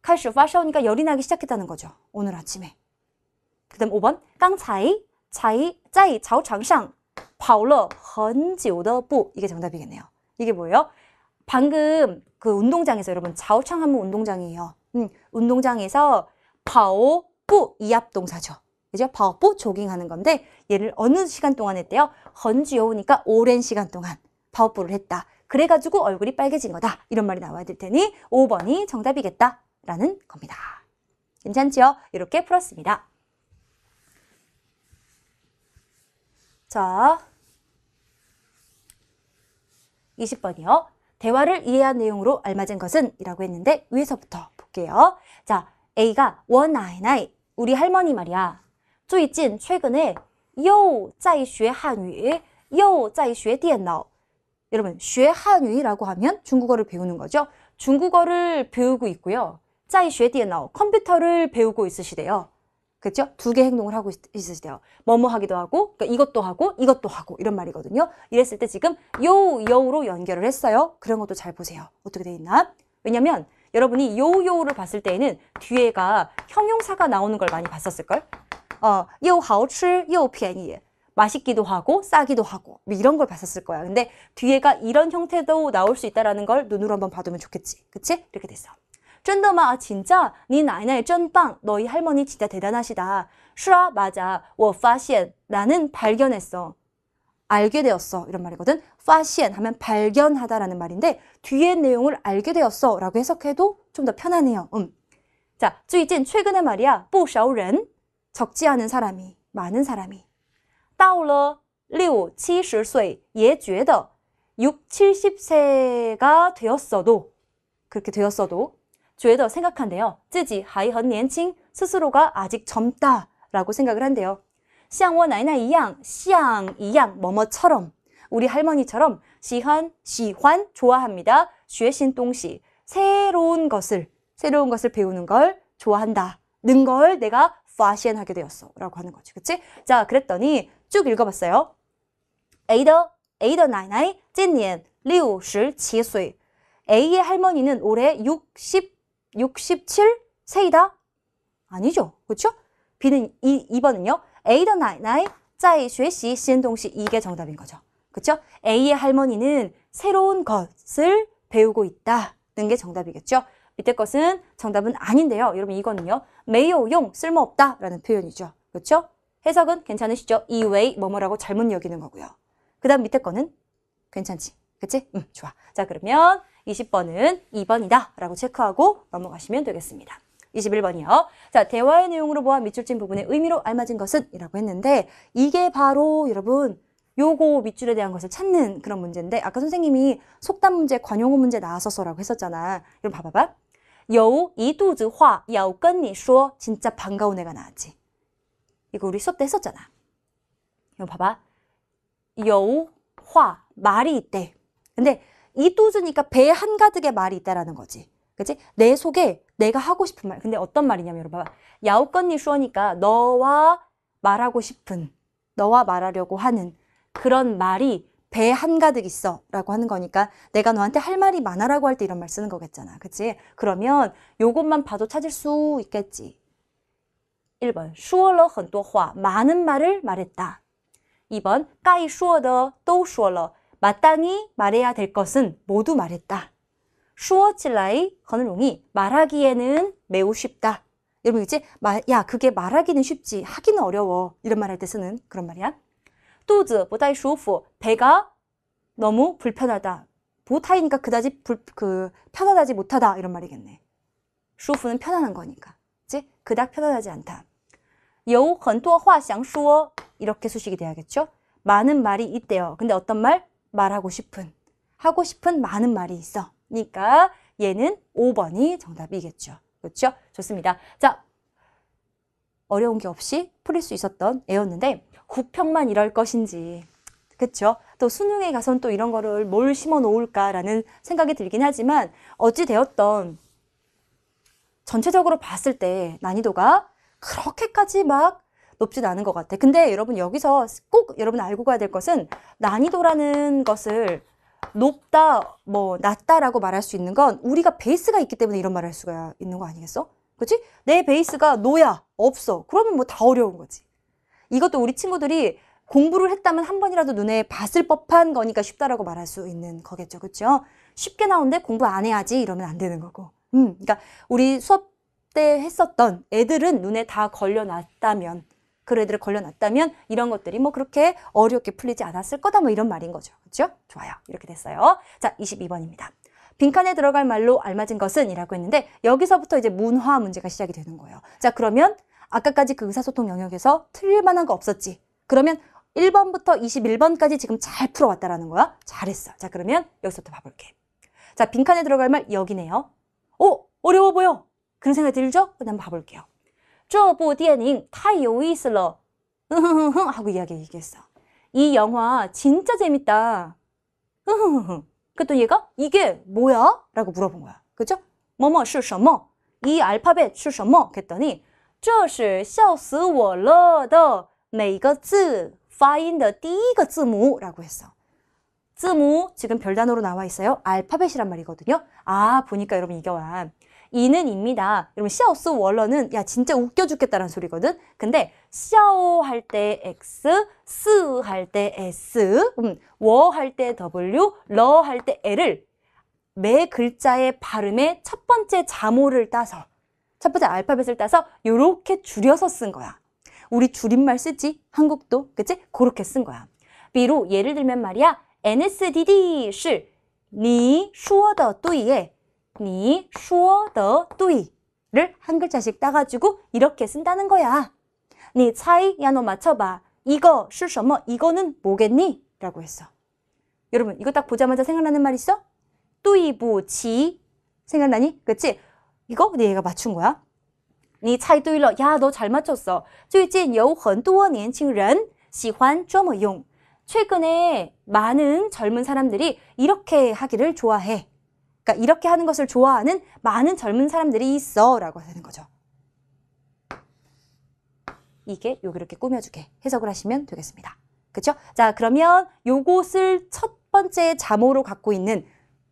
开始发烧니까 열이 나기 시작했다는 거죠. 오늘 아침에. 그 다음 5번. 刚才在操场上跑了很久的步. 이게 정답이겠네요. 이게 뭐예요? 방금 그 운동장에서 여러분 자오창 하면 운동장이에요. 운동장에서 跑步 이합동사죠. 그죠? 跑步 조깅하는 건데 얘를 어느 시간 동안 했대요? 很久니까 오랜 시간 동안 파워풀을 했다. 그래가지고 얼굴이 빨개진 거다. 이런 말이 나와야 될 테니 5번이 정답이겠다. 라는 겁니다. 괜찮죠? 이렇게 풀었습니다. 자, 20번이요. 대화를 이해한 내용으로 알맞은 것은? 이라고 했는데 위에서부터 볼게요. 자, A가 我奶奶 우리 할머니 말이야. 最近 최근에 又在学汉语又在学电脑 여러분, 学汉语라고 하면 중국어를 배우는 거죠. 중국어를 배우고 있고요. 在学电脑 컴퓨터를 배우고 있으시대요. 그렇죠? 두 개 행동을 하고 있으시대요. 뭐뭐 하기도 하고, 그러니까 이것도 하고, 이것도 하고 이런 말이거든요. 이랬을 때 지금 여우로 연결을 했어요. 그런 것도 잘 보세요. 어떻게 돼 있나? 왜냐면 여러분이 여우를 봤을 때에는 뒤에가 형용사가 나오는 걸 많이 봤었을걸? 又好吃又便宜 맛있기도 하고 싸기도 하고 뭐 이런 걸 봤었을 거야. 근데 뒤에가 이런 형태도 나올 수 있다는 걸 눈으로 한번 봐두면 좋겠지. 그치? 이렇게 됐어. 真的吗? 진짜? 你奶奶真棒. 너희 할머니 진짜 대단하시다. 是啊, 맞아. 我发现 나는 발견했어. 알게 되었어. 이런 말이거든. 发现 하면 발견하다라는 말인데 뒤에 내용을 알게 되었어 라고 해석해도 좀 더 편하네요. 자, 最近 최근에 말이야. 不少人 적지 않은 사람이, 많은 사람이 到了6、70岁也觉得 6, 70세가 되었어도 그렇게 되었어도 觉得 생각한대요. 自己还很年轻 스스로가 아직 젊다라고 생각을 한대요. 像我奶奶一样像一样 뭐뭐처럼 우리 할머니처럼 喜欢 좋아합니다. 学新东西 새로운 것을 배우는 걸 좋아한다는 걸 내가 发现하게 되었어 라고 하는 거지. 그치? 자, 그랬더니 쭉 읽어봤어요. A的奶奶今年67岁 A의 할머니는 올해 67세이다? 아니죠. 그렇죠? B는 2번은요. A的奶奶在学习新东西 이게 정답인 거죠. 그렇죠? A의 할머니는 새로운 것을 배우고 있다는 게 정답이겠죠. 밑에 것은 정답은 아닌데요. 여러분 이거는요. 没有用 쓸모없다 라는 표현이죠. 그렇죠? 해석은 괜찮으시죠? 이외 뭐뭐라고 잘못 여기는 거고요. 그 다음 밑에 거는 괜찮지? 그치? 좋아. 자, 그러면 20번은 2번이다 라고 체크하고 넘어가시면 되겠습니다. 21번이요. 자, 대화의 내용으로 보아 밑줄진 부분의 의미로 알맞은 것은? 이라고 했는데 이게 바로 여러분 요거 밑줄에 대한 것을 찾는 그런 문제인데 아까 선생님이 속담 문제, 관용어 문제 나왔었어라고 했었잖아. 그럼 봐봐봐. 有一肚子话要跟你说 진짜 반가운 애가 나왔지. 이거 우리 수업 때 했었잖아. 이거 봐봐. 有话 말이 있대. 근데 이 뚜즈니까 배 한가득의 말이 있다라는 거지. 그치? 내 속에 내가 하고 싶은 말. 근데 어떤 말이냐면 여러분 봐봐. 야오건니 슈어니까 너와 말하고 싶은, 너와 말하려고 하는 그런 말이 배 한가득 있어 라고 하는 거니까 내가 너한테 할 말이 많아라고 할 때 이런 말 쓰는 거겠잖아. 그치? 그러면 요것만 봐도 찾을 수 있겠지. 1번 说了很多话 많은 말을 말했다. 2번 该说的都说了 마땅히 말해야 될 것은 모두 말했다. 说起来很容易 말하기에는 매우 쉽다. 여러분 그치? 야 그게 말하기는 쉽지 하기는 어려워. 이런 말 할 때 쓰는 그런 말이야. 肚子不太舒服 배가 너무 불편하다. 보타이니까 그다지 편안하지 못하다 이런 말이겠네. 舒服는 편안한 거니까. 그치? 그닥 편안하지 않다. 有很多话想说 이렇게 수식이 돼야겠죠? 많은 말이 있대요. 근데 어떤 말? 말하고 싶은. 하고 싶은 많은 말이 있어. 그러니까 얘는 5번이 정답이겠죠. 그렇죠? 좋습니다. 자, 어려운 게 없이 풀릴 수 있었던 애였는데 구평만 이럴 것인지 그렇죠? 또 수능에 가서는 또 이런 거를 뭘 심어 놓을까라는 생각이 들긴 하지만 어찌 되었던 전체적으로 봤을 때 난이도가 그렇게까지 막 높진 않은 것 같아. 근데 여러분 여기서 꼭 여러분 알고 가야 될 것은 난이도라는 것을 높다, 뭐 낮다라고 말할 수 있는 건 우리가 베이스가 있기 때문에 이런 말을 할 수가 있는 거 아니겠어? 그렇지? 내 베이스가 노야, 없어. 그러면 뭐 다 어려운 거지. 이것도 우리 친구들이 공부를 했다면 한 번이라도 눈에 봤을 법한 거니까 쉽다라고 말할 수 있는 거겠죠. 그렇죠? 쉽게 나오는데 공부 안 해야지 이러면 안 되는 거고. 그러니까 우리 수업 때 했었던 애들은 눈에 다 걸려놨다면 그런 애들을 걸려놨다면 이런 것들이 뭐 그렇게 어렵게 풀리지 않았을 거다 뭐 이런 말인 거죠. 그렇죠? 좋아요. 이렇게 됐어요. 자, 22번입니다. 빈칸에 들어갈 말로 알맞은 것은 이라고 했는데 여기서부터 이제 문화 문제가 시작이 되는 거예요. 자, 그러면 아까까지 그 의사소통 영역에서 틀릴 만한 거 없었지. 그러면 1번부터 21번까지 지금 잘 풀어왔다라는 거야. 잘했어. 자, 그러면 여기서부터 봐볼게. 자, 빈칸에 들어갈 말 여기네요. 어려워 보여. 그런 생각이 들죠? 한번 봐볼게요. 这部电影太有意思了. 하고 얘기했어. 이 영화 진짜 재밌다. 그랬더니 얘가 이게 뭐야? 라고 물어본 거야. 그죠? 某某是什么? 이 알파벳 是什么? 그랬더니 这是笑死我了的每个字发音的第一个字母라고 했어. 字母 지금 별단어로 나와 있어요. 알파벳이란 말이거든요. 아, 보니까 여러분 이게 와. 이는 입니다. 여러분 샤오스 월러는 야 진짜 웃겨 죽겠다는 소리거든. 근데 샤오 할 때 X, 스 할 때 S, 워 할 때 W, 러 할 때 L을 매 글자의 발음의 첫 번째 자모를 따서 첫 번째 알파벳을 따서 요렇게 줄여서 쓴 거야. 우리 줄임말 쓰지? 한국도. 그치? 그렇게 쓴 거야. 비로 예를 들면 말이야. NSDD 是你说的对你说的对를 한 글자씩 따가지고 이렇게 쓴다는 거야. 你猜, 야 너 맞춰봐. 이거 是什么? 이거는 뭐겠니? 라고 했어. 여러분 이거 딱 보자마자 생각나는 말 있어? 对不起 생각나니? 그치? 이거 얘가 맞춘 거야. 你猜对了. 야 너 잘 맞췄어. 最近有很多年轻人喜欢这么用. 최근에 많은 젊은 사람들이 이렇게 하기를 좋아해. 그러니까 이렇게 하는 것을 좋아하는 많은 젊은 사람들이 있어 라고 하는 거죠. 이게 이렇게 꾸며주게 해석을 하시면 되겠습니다. 그렇죠? 자, 그러면 요것을 첫 번째 자모로 갖고 있는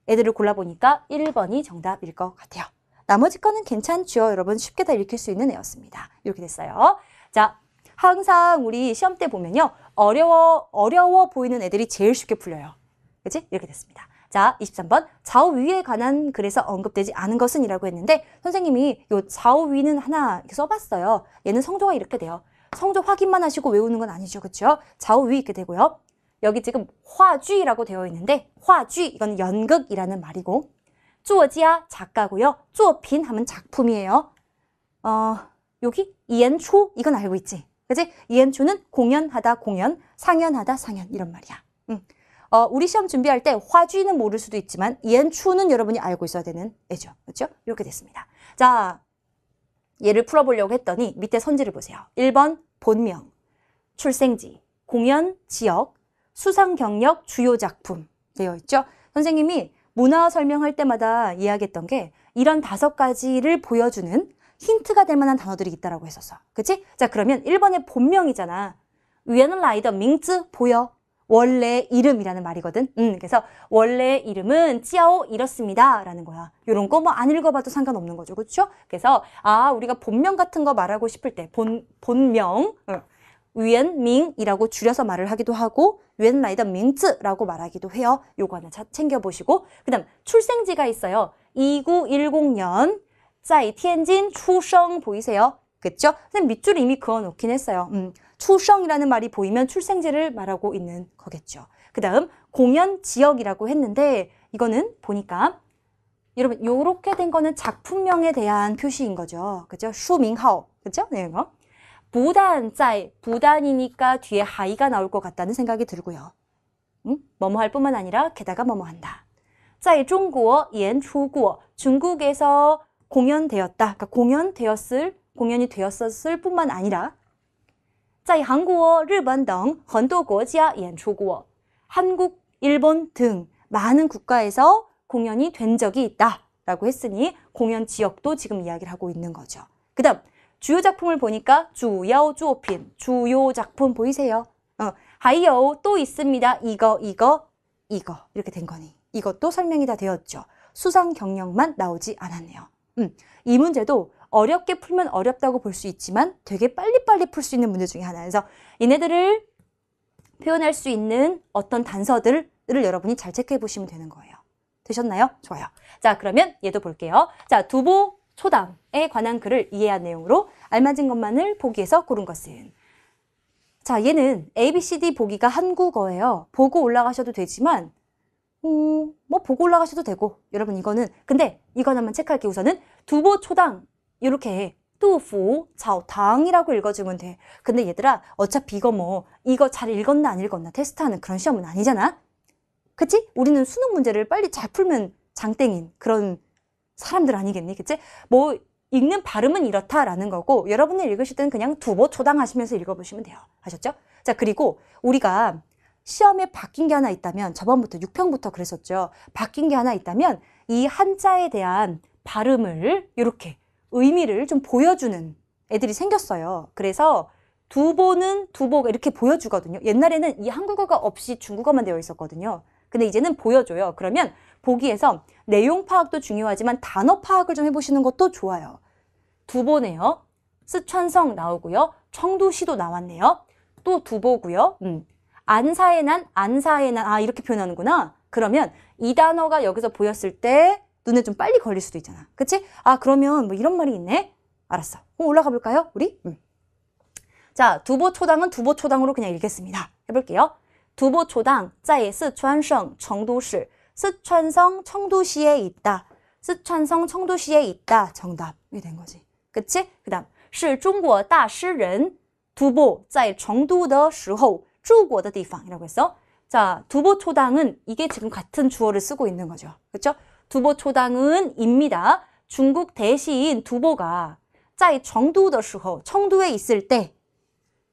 애들을 골라보니까 1번이 정답일 것 같아요. 나머지 거는 괜찮죠. 여러분 쉽게 다 읽힐 수 있는 애였습니다. 이렇게 됐어요. 자, 항상 우리 시험 때 보면요. 어려워 보이는 애들이 제일 쉽게 풀려요. 그치? 이렇게 됐습니다. 자, 23번. 좌우위에 관한 글에서 언급되지 않은 것은 이라고 했는데 선생님이 요 좌우위는 하나 이렇게 써봤어요. 얘는 성조가 이렇게 돼요. 성조 확인만 하시고 외우는 건 아니죠. 그쵸? 좌우위 이렇게 되고요. 여기 지금 화쥐라고 되어 있는데 화쥐 이건 연극이라는 말이고 作家 작가고요. 作品 하면 작품이에요. 여기 연초 이건 알고 있지? 그치? 연초는 공연하다 공연, 상연하다 상연 이런 말이야. 우리 시험 준비할 때 화쥐는 모를 수도 있지만 연초는 여러분이 알고 있어야 되는 애죠. 그렇죠? 이렇게 됐습니다. 자, 얘를 풀어보려고 했더니 밑에 선지를 보세요. 1번 본명, 출생지, 공연, 지역, 수상 경력, 주요 작품 되어 있죠. 선생님이 문화 설명할 때마다 이야기했던 게 이런 5가지를 보여주는 힌트가 될 만한 단어들이 있다라고 했었어. 그치? 자, 그러면 1번의 본명이잖아. 原来的名字 보여. 원래 이름이라는 말이거든. 그래서 원래 이름은 찌아오 이렇습니다. 라는 거야. 요런 거 뭐 안 읽어봐도 상관없는 거죠. 그렇죠? 그래서 우리가 본명 같은 거 말하고 싶을 때 본명, 原名이라고 줄여서 말을 하기도 하고 原来的名字라고 말하기도 해요. 요거 하나 챙겨보시고 그 다음 출생지가 있어요. 2910년 在天津出生 보이세요? 그쵸? 선생님 밑줄에 이미 그어놓긴 했어요. 출생이라는 말이 보이면 출생지를 말하고 있는 거겠죠. 그 다음 공연 지역이라고 했는데 이거는 보니까 여러분 요렇게 된 거는 작품명에 대한 표시인 거죠. 그죠? 슈밍하오. 그죠? 네, 이거. 부단在 부단이니까 뒤에 하이가 나올 것 같다는 생각이 들고요. 뭐뭐 할 뿐만 아니라 게다가 뭐뭐 한다. 在中国演出过 중국에서 공연되었다. 그러니까 공연이 되었었을 뿐만 아니라 在韩国, 日本等很多国家演出过 한국, 일본 등 많은 국가에서 공연이 된 적이 있다. 라고 했으니 공연 지역도 지금 이야기를 하고 있는 거죠. 그 다음 주요 작품을 보니까 주요作品, 주요 작품 보이세요? 还有 또 있습니다. 이거 이렇게 된 거니. 이것도 설명이 다 되었죠. 수상 경력만 나오지 않았네요. 이 문제도 어렵게 풀면 어렵다고 볼 수 있지만 되게 빨리빨리 풀 수 있는 문제 중에 하나여서 얘네들을 표현할 수 있는 어떤 단서들을 여러분이 잘 체크해 보시면 되는 거예요. 되셨나요? 좋아요. 자, 그러면 얘도 볼게요. 자, 두보 초당에 관한 글을 이해한 내용으로 알맞은 것만을 보기에서 고른 것은 자, 얘는 A, B, C, D 보기가 한국어예요. 보고 올라가셔도 되지만 뭐 보고 올라가셔도 되고 여러분 이거는 근데 이거 하나만 체크할게요. 우선은 두보 초당 이렇게 뚜푸 차오탕이라고 읽어주면 돼. 근데 얘들아 어차피 이거 뭐 이거 잘 읽었나 안 읽었나 테스트하는 그런 시험은 아니잖아. 그치? 우리는 수능 문제를 빨리 잘 풀면 장땡인 그런 사람들 아니겠니? 그치? 뭐 읽는 발음은 이렇다라는 거고 여러분이 읽으실 때는 그냥 두보 초당 하시면서 읽어보시면 돼요. 아셨죠? 자, 그리고 우리가 시험에 바뀐 게 하나 있다면 저번부터 6평부터 그랬었죠. 바뀐 게 하나 있다면 이 한자에 대한 발음을 이렇게 의미를 좀 보여주는 애들이 생겼어요. 그래서 두보는 두보가 이렇게 보여주거든요. 옛날에는 이 한국어가 없이 중국어만 되어 있었거든요. 근데 이제는 보여줘요. 그러면 보기에서 내용 파악도 중요하지만 단어 파악을 좀 해보시는 것도 좋아요. 두보네요. 스촨성 나오고요. 청두시도 나왔네요. 또 두보고요. 안사의 난, 안사의 난. 아, 이렇게 표현하는구나. 그러면 이 단어가 여기서 보였을 때 눈에 좀 빨리 걸릴 수도 있잖아. 그치? 아, 그러면 뭐 이런 말이 있네? 알았어. 그럼 올라가 볼까요? 우리? 자, 두보초당은 두보초당으로 그냥 읽겠습니다. 해볼게요. 두보초당, 在 四川省 成都市. 스촨성 청두시에 있다. 스촨성 청두시에 있다. 정답이 된 거지. 그치? 그 다음, 是中国大诗人 두보 在成都的时候住过的地方이라고 했어. 자, 두보초당은 이게 지금 같은 주어를 쓰고 있는 거죠. 그렇죠? 두보초당은 입니다. 중국 대시인 두보가 在成都的时候 청두에 있을 때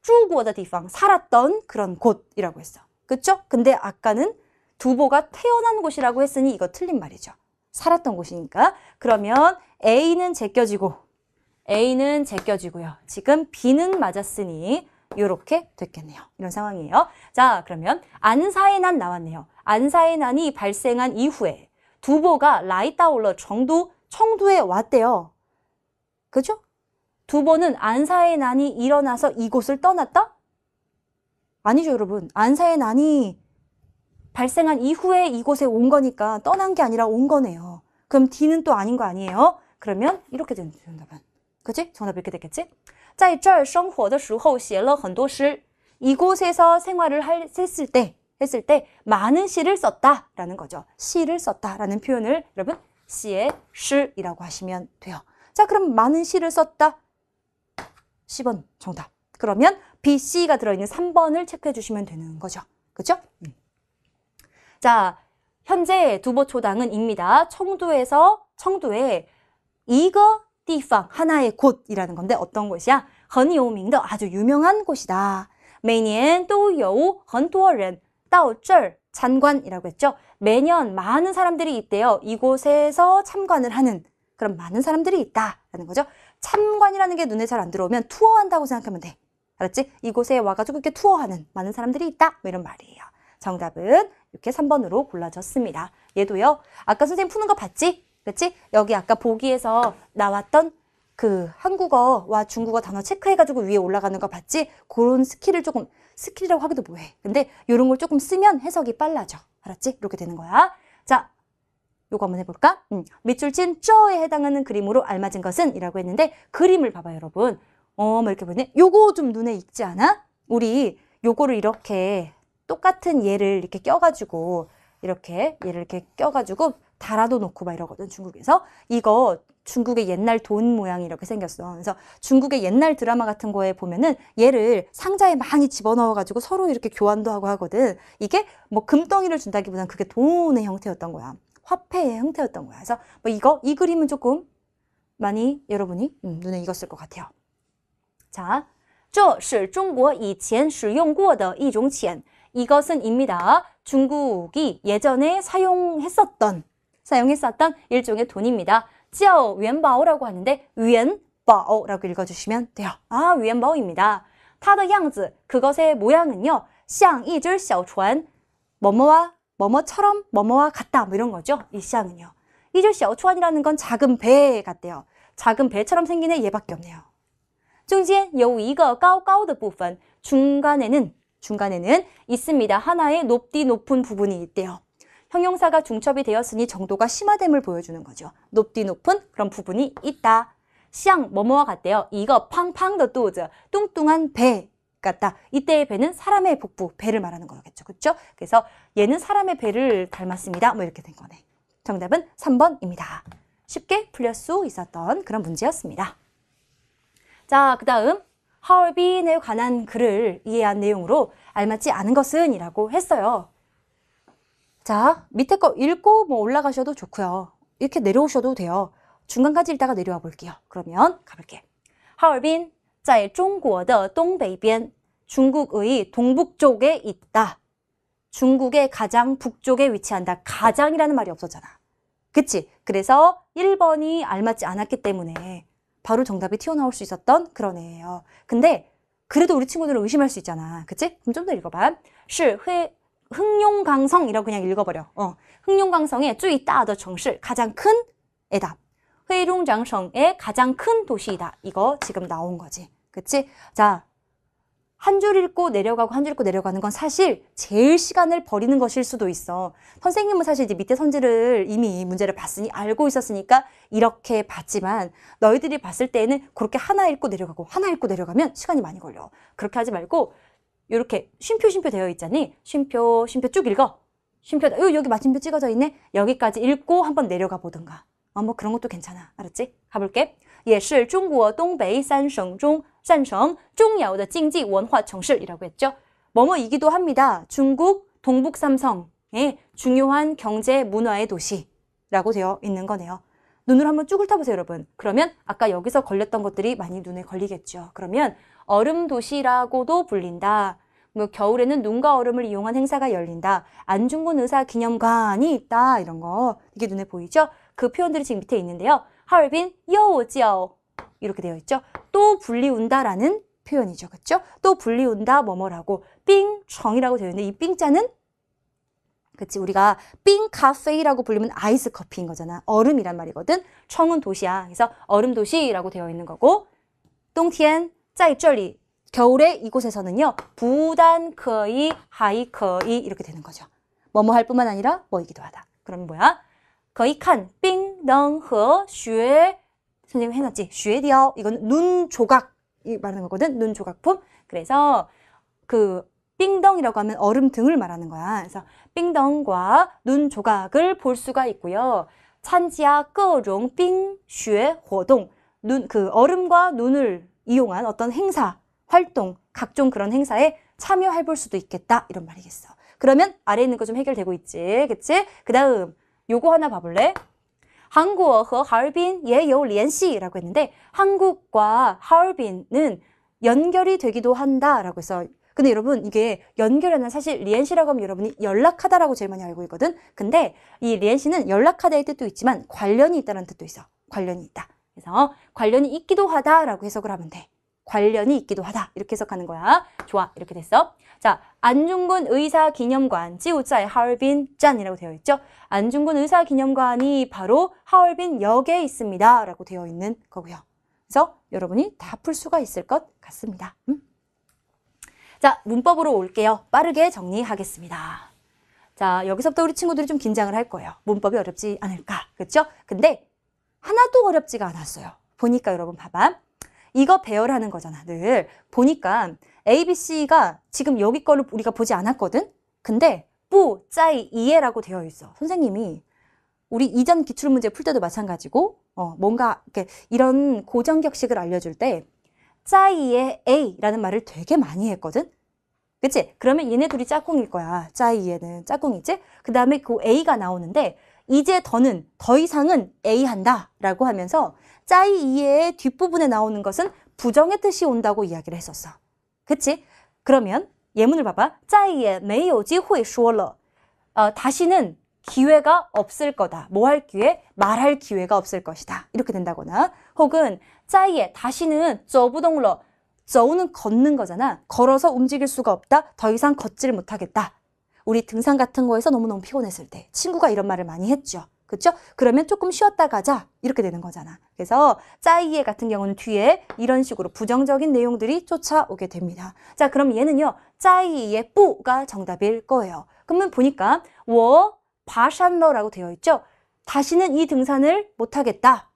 住过的地方 살았던 그런 곳이라고 했어. 그렇죠? 근데 아까는 두보가 태어난 곳이라고 했으니 이거 틀린 말이죠. 살았던 곳이니까. 그러면 A는 제껴지고 A는 제껴지고요. 지금 B는 맞았으니 이렇게 됐겠네요. 이런 상황이에요. 자, 그러면 안사의 난 나왔네요. 안사의 난이 발생한 이후에 두보가 라이따올러 청두에 왔대요. 그죠? 두보는 안사의 난이 일어나서 이곳을 떠났다? 아니죠, 여러분. 안사의 난이 발생한 이후에 이곳에 온 거니까 떠난 게 아니라 온 거네요. 그럼 D는 또 아닌 거 아니에요? 그러면 이렇게 되는 정답은. 그치? 정답 이렇게 됐겠지? 在这儿生活的时候写了很多诗. 이곳에서 생활을 했을 때 많은 시를 썼다라는 거죠. 시를 썼다라는 표현을 여러분 시의 시이라고 하시면 돼요. 자, 그럼 많은 시를 썼다. 10번 정답. 그러면 B, C가 들어있는 3번을 체크해 주시면 되는 거죠. 그죠? 자, 현재 두보초당은 입니다. 청두에 이거地方 하나의 곳이라는 건데 어떤 곳이야? 很有名的 아주 유명한 곳이다. 每年都有很多人到这儿 참관이라고 했죠. 매년 많은 사람들이 있대요. 이곳에서 참관을 하는 그런 많은 사람들이 있다라는 거죠. 참관이라는 게 눈에 잘 안 들어오면 투어한다고 생각하면 돼. 알았지? 이곳에 와가지고 이렇게 투어하는 많은 사람들이 있다. 뭐 이런 말이에요. 정답은 이렇게 3번으로 골라졌습니다. 얘도요. 아까 선생님 푸는 거 봤지? 그치? 여기 아까 보기에서 나왔던 그 한국어와 중국어 단어 체크해가지고 위에 올라가는 거 봤지? 그런 스킬을 조금, 스킬이라고 하기도 뭐해. 근데 이런 걸 조금 쓰면 해석이 빨라져. 알았지? 이렇게 되는 거야. 자, 요거 한번 해볼까? 밑줄 친 쩌에 해당하는 그림으로 알맞은 것은? 이라고 했는데 그림을 봐봐요, 여러분. 뭐 이렇게 보네. 요거 좀 눈에 익지 않아? 우리 요거를 이렇게 똑같은 얘를 이렇게 껴가지고 이렇게 얘를 이렇게 껴가지고 달아도 놓고 막 이러거든, 중국에서. 이거 중국의 옛날 돈 모양이 이렇게 생겼어. 그래서 중국의 옛날 드라마 같은 거에 보면은 얘를 상자에 많이 집어넣어가지고 서로 이렇게 교환도 하고 하거든. 이게 뭐 금덩이를 준다기보다는 그게 돈의 형태였던 거야. 화폐의 형태였던 거야. 그래서 뭐 이 그림은 조금 많이 여러분이 눈에 익었을 것 같아요. 자, 这是中国以前使用过的一种钱. 이것은 입니다. 중국이 예전에 사용했었던 일종의 돈입니다. 叫元宝라고 하는데 元宝라고 읽어주시면 돼요. 아, 元宝입니다. 它的样子, 그것의 모양은요. 像一只小船, 뭐뭐처럼 뭐뭐와 같다. 뭐 이런 거죠. 이 샹은요. 一只小船이라는 건 작은 배 같대요. 작은 배처럼 생긴 애 얘밖에 없네요. 中间有一个高高的部分. 중간에는 있습니다. 하나의 높은 부분이 있대요. 형용사가 중첩이 되었으니 정도가 심화됨을 보여주는 거죠. 높은 그런 부분이 있다. 像 뭐뭐와 같대요. 이거 팡팡的肚子, 뚱뚱한 배. 같다. 이때의 배는 사람의 복부, 배를 말하는 거겠죠. 그렇죠? 그래서 얘는 사람의 배를 닮았습니다. 뭐 이렇게 된 거네. 정답은 3번입니다. 쉽게 풀릴 수 있었던 그런 문제였습니다. 자, 그 다음 하얼빈에 관한 글을 이해한 내용으로 알맞지 않은 것은 이라고 했어요. 자, 밑에 거 읽고 뭐 올라가셔도 좋고요. 이렇게 내려오셔도 돼요. 중간까지 읽다가 내려와 볼게요. 그러면 가볼게. 하얼빈, 在中国的东北边, 중국의 동북쪽에 있다. 중국의 가장 북쪽에 위치한다. 가장이라는 말이 없었잖아. 그치? 그래서 1번이 알맞지 않았기 때문에 바로 정답이 튀어나올 수 있었던 그런 애예요. 근데 그래도 우리 친구들은 의심할 수 있잖아. 그치? 그럼 좀 더 읽어봐. 是 흥룡강성이라고 그냥 읽어버려. 흥룡강성의 最大的城市, 가장 큰 애다. 회룡장성의 가장 큰 도시이다. 이거 지금 나온 거지. 그치? 자, 한 줄 읽고 내려가고 한 줄 읽고 내려가는 건 사실 제일 시간을 버리는 것일 수도 있어. 선생님은 사실 이제 밑에 선지를 이미 문제를 봤으니 알고 있었으니까 이렇게 봤지만 너희들이 봤을 때에는 그렇게 하나 읽고 내려가고 하나 읽고 내려가면 시간이 많이 걸려. 그렇게 하지 말고 이렇게 쉼표 되어 있잖니? 쉼표 쭉 읽어. 쉼표, 여기 마침표 찍어져 있네? 여기까지 읽고 한번 내려가 보든가. 뭐 그런 것도 괜찮아. 알았지? 가볼게. 也是中国东北三省中重要的经济文化城市이라고 했죠. 뭐뭐이기도 합니다. 중국 동북 삼성의 중요한 경제 문화의 도시라고 되어 있는 거네요. 눈으로 한번 쭉 훑어보세요, 여러분. 그러면 아까 여기서 걸렸던 것들이 많이 눈에 걸리겠죠. 그러면 얼음 도시라고도 불린다. 뭐 겨울에는 눈과 얼음을 이용한 행사가 열린다. 안중근 의사 기념관이 있다. 이런 거 이게 눈에 보이죠? 그 표현들이 지금 밑에 있는데요. 하얼빈 여오지ao 이렇게 되어 있죠. 또 불리운다라는 표현이죠. 그렇죠? 또 불리운다 뭐뭐라고 빙청이라고 되어 있는데 이 빙자는 그치 우리가 빙카페이라고 불리면 아이스 커피인 거잖아. 얼음이란 말이거든. 청은 도시야. 그래서 얼음 도시라고 되어 있는 거고 冬天在这里 겨울에 이곳에서는요. 부단可以 하이 可以 이렇게 되는 거죠. 뭐뭐 할 뿐만 아니라 뭐이기도 하다. 그럼 뭐야? 可以看冰灯和雪 선생님 해놨지? 雪雕 이건 눈 조각 이 말하는 거거든. 눈 조각품. 그래서 그 빙덩이라고 하면 얼음 등을 말하는 거야. 그래서 빙덩과 눈 조각을 볼 수가 있고요.参加各种冰雪活动 그 얼음과 눈을 이용한 어떤 행사, 활동, 각종 그런 행사에 참여해 볼 수도 있겠다. 이런 말이겠어. 그러면 아래에 있는 거 좀 해결되고 있지. 그치? 그 다음 요거 하나 봐볼래? 한국어 하얼빈也有联系라고 했는데 한국과 하얼빈은 연결이 되기도 한다라고 해서 근데 여러분 이게 연결하는 사실 리엔시라고 하면 여러분이 연락하다라고 제일 많이 알고 있거든. 근데 이 리엔시는 연락하다의 뜻도 있지만 관련이 있다는 뜻도 있어. 관련이 있다. 그래서 관련이 있기도 하다라고 해석을 하면 돼. 관련이 있기도 하다. 이렇게 해석하는 거야. 좋아. 이렇게 됐어. 자, 안중근 의사기념관, 지우자의 하얼빈 짠이라고 되어 있죠. 안중근 의사기념관이 바로 하얼빈 역에 있습니다. 라고 되어 있는 거고요. 그래서 여러분이 다 풀 수가 있을 것 같습니다. 자, 문법으로 올게요. 빠르게 정리하겠습니다. 자, 여기서부터 우리 친구들이 좀 긴장을 할 거예요. 문법이 어렵지 않을까. 그렇죠? 근데 하나도 어렵지가 않았어요. 보니까 여러분 봐봐. 이거 배열하는 거잖아. 늘 보니까 A, B, C가 지금 여기 거를 우리가 보지 않았거든? 근데 뿌, 짜이, 이에라고 되어 있어. 선생님이 우리 이전 기출문제 풀 때도 마찬가지고 뭔가 이렇게 이런 고정격식을 알려줄 때 짜이의 A라는 말을 되게 많이 했거든? 그치? 그러면 얘네 둘이 짝꿍일 거야. 짜이에는 짝꿍이지? 그 다음에 그 A가 나오는데 이제 더 이상은 A 한다 라고 하면서 짜이이의 뒷부분에 나오는 것은 부정의 뜻이 온다고 이야기를 했었어. 그치? 그러면 예문을 봐봐. 再也没有机会说了. 다시는 기회가 없을 거다. 뭐 할 기회? 말할 기회가 없을 것이다. 이렇게 된다거나 혹은 再也 다시는 走不动了. 走는 걷는 거잖아. 걸어서 움직일 수가 없다. 더 이상 걷지를 못하겠다. 우리 등산 같은 거에서 너무너무 피곤했을 때 친구가 이런 말을 많이 했죠. 그렇죠? 그러면 조금 쉬었다 가자 이렇게 되는 거잖아. 그래서 짜이에 같은 경우는 뒤에 이런 식으로 부정적인 내용들이 쫓아오게 됩니다. 자, 그럼 얘는요. 짜이의 뿌가 정답일 거예요. 그러면 보니까 我爬山了라고 되어 있죠. 다시는 이 등산을 못하겠다.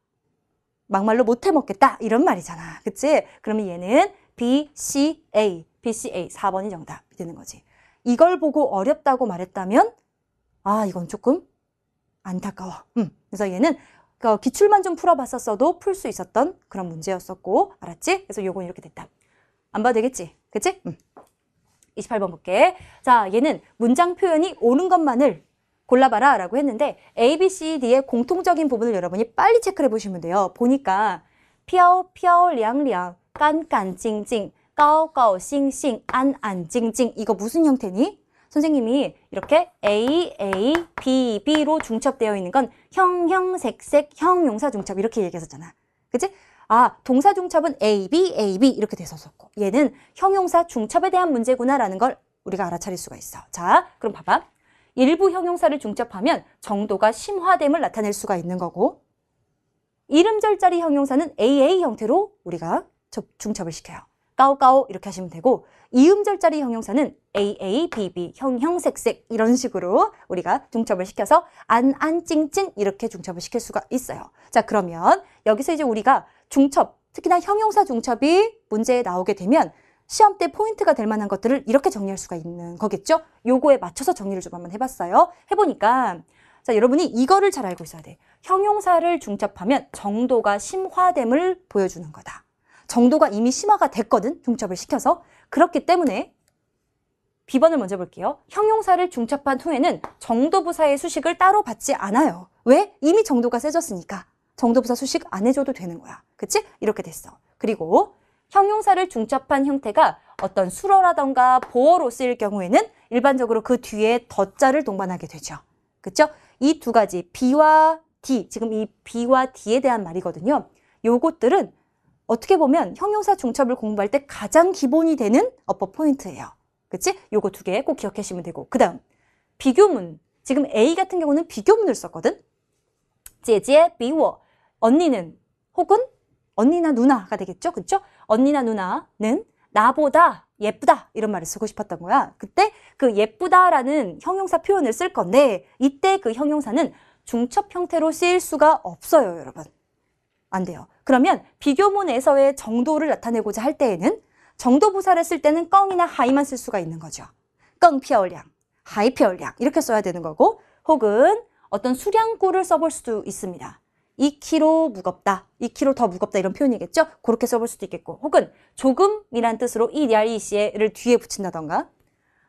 막말로 못해 먹겠다 이런 말이잖아. 그치? 그러면 얘는 B, C, A BCA 4번이 정답이 되는 거지. 이걸 보고 어렵다고 말했다면 이건 조금 안타까워. 그래서 얘는 기출만 좀 풀어봤었어도 풀 수 있었던 그런 문제였었고, 알았지? 그래서 요건 이렇게 됐다. 안 봐도 되겠지? 그치? 28번 볼게. 자, 얘는 문장 표현이 옳은 것만을 골라봐라 라고 했는데 A, B, C, D의 공통적인 부분을 여러분이 빨리 체크를 해보시면 돼요. 보니까 飘飘凉凉, 깐깐찡찡, 高高兴兴, 안안찡찡 이거 무슨 형태니? 선생님이 이렇게 A, A, B, B로 중첩되어 있는 건 형형색색, 형용사 중첩 이렇게 얘기했었잖아. 그치? 동사 중첩은 A, B, A, B 이렇게 됐었고 얘는 형용사 중첩에 대한 문제구나라는 걸 우리가 알아차릴 수가 있어. 자, 그럼 봐봐. 일부 형용사를 중첩하면 정도가 심화됨을 나타낼 수가 있는 거고 이름절자리 형용사는 AA 형태로 우리가 중첩을 시켜요. 까오까오 이렇게 하시면 되고 이음절자리 형용사는 AA, BB, 형형색색 이런 식으로 우리가 중첩을 시켜서 안안찡찡 이렇게 중첩을 시킬 수가 있어요. 자, 그러면 여기서 이제 우리가 중첩, 특히나 형용사 중첩이 문제에 나오게 되면 시험 때 포인트가 될 만한 것들을 이렇게 정리할 수가 있는 거겠죠? 요거에 맞춰서 정리를 좀 한번 해봤어요. 해보니까 자, 여러분이 이거를 잘 알고 있어야 돼. 형용사를 중첩하면 정도가 심화됨을 보여주는 거다. 정도가 이미 심화가 됐거든, 중첩을 시켜서. 그렇기 때문에 B번을 먼저 볼게요. 형용사를 중첩한 후에는 정도부사의 수식을 따로 받지 않아요. 왜? 이미 정도가 세졌으니까. 정도부사 수식 안 해줘도 되는 거야. 그치? 이렇게 됐어. 그리고 형용사를 중첩한 형태가 어떤 수어라던가 보어로 쓰일 경우에는 일반적으로 그 뒤에 덧자를 동반하게 되죠. 그쵸? 이 두 가지 B와 D, 지금 이 B와 D에 대한 말이거든요. 요것들은 어떻게 보면 형용사 중첩을 공부할 때 가장 기본이 되는 어법 포인트예요. 그치? 요거 두 개 꼭 기억하시면 되고 그 다음 비교문, 지금 A 같은 경우는 비교문을 썼거든. 姐姐比我, 언니는 혹은 언니나 누나가 되겠죠? 그쵸? 언니나 누나는 나보다 예쁘다 이런 말을 쓰고 싶었던 거야. 그때 그 예쁘다라는 형용사 표현을 쓸 건데 이때 그 형용사는 중첩 형태로 쓰일 수가 없어요, 여러분. 안 돼요. 그러면 비교문에서의 정도를 나타내고자 할 때에는 정도부사를 쓸 때는 껑이나 하이만 쓸 수가 있는 거죠. 껑漂亮, 하이 漂亮 이렇게 써야 되는 거고 혹은 어떤 수량구를 써볼 수도 있습니다. 2kg 무겁다, 2kg 더 무겁다 이런 표현이겠죠? 그렇게 써볼 수도 있겠고 혹은 조금이란 뜻으로 이리알이시에를 뒤에 붙인다던가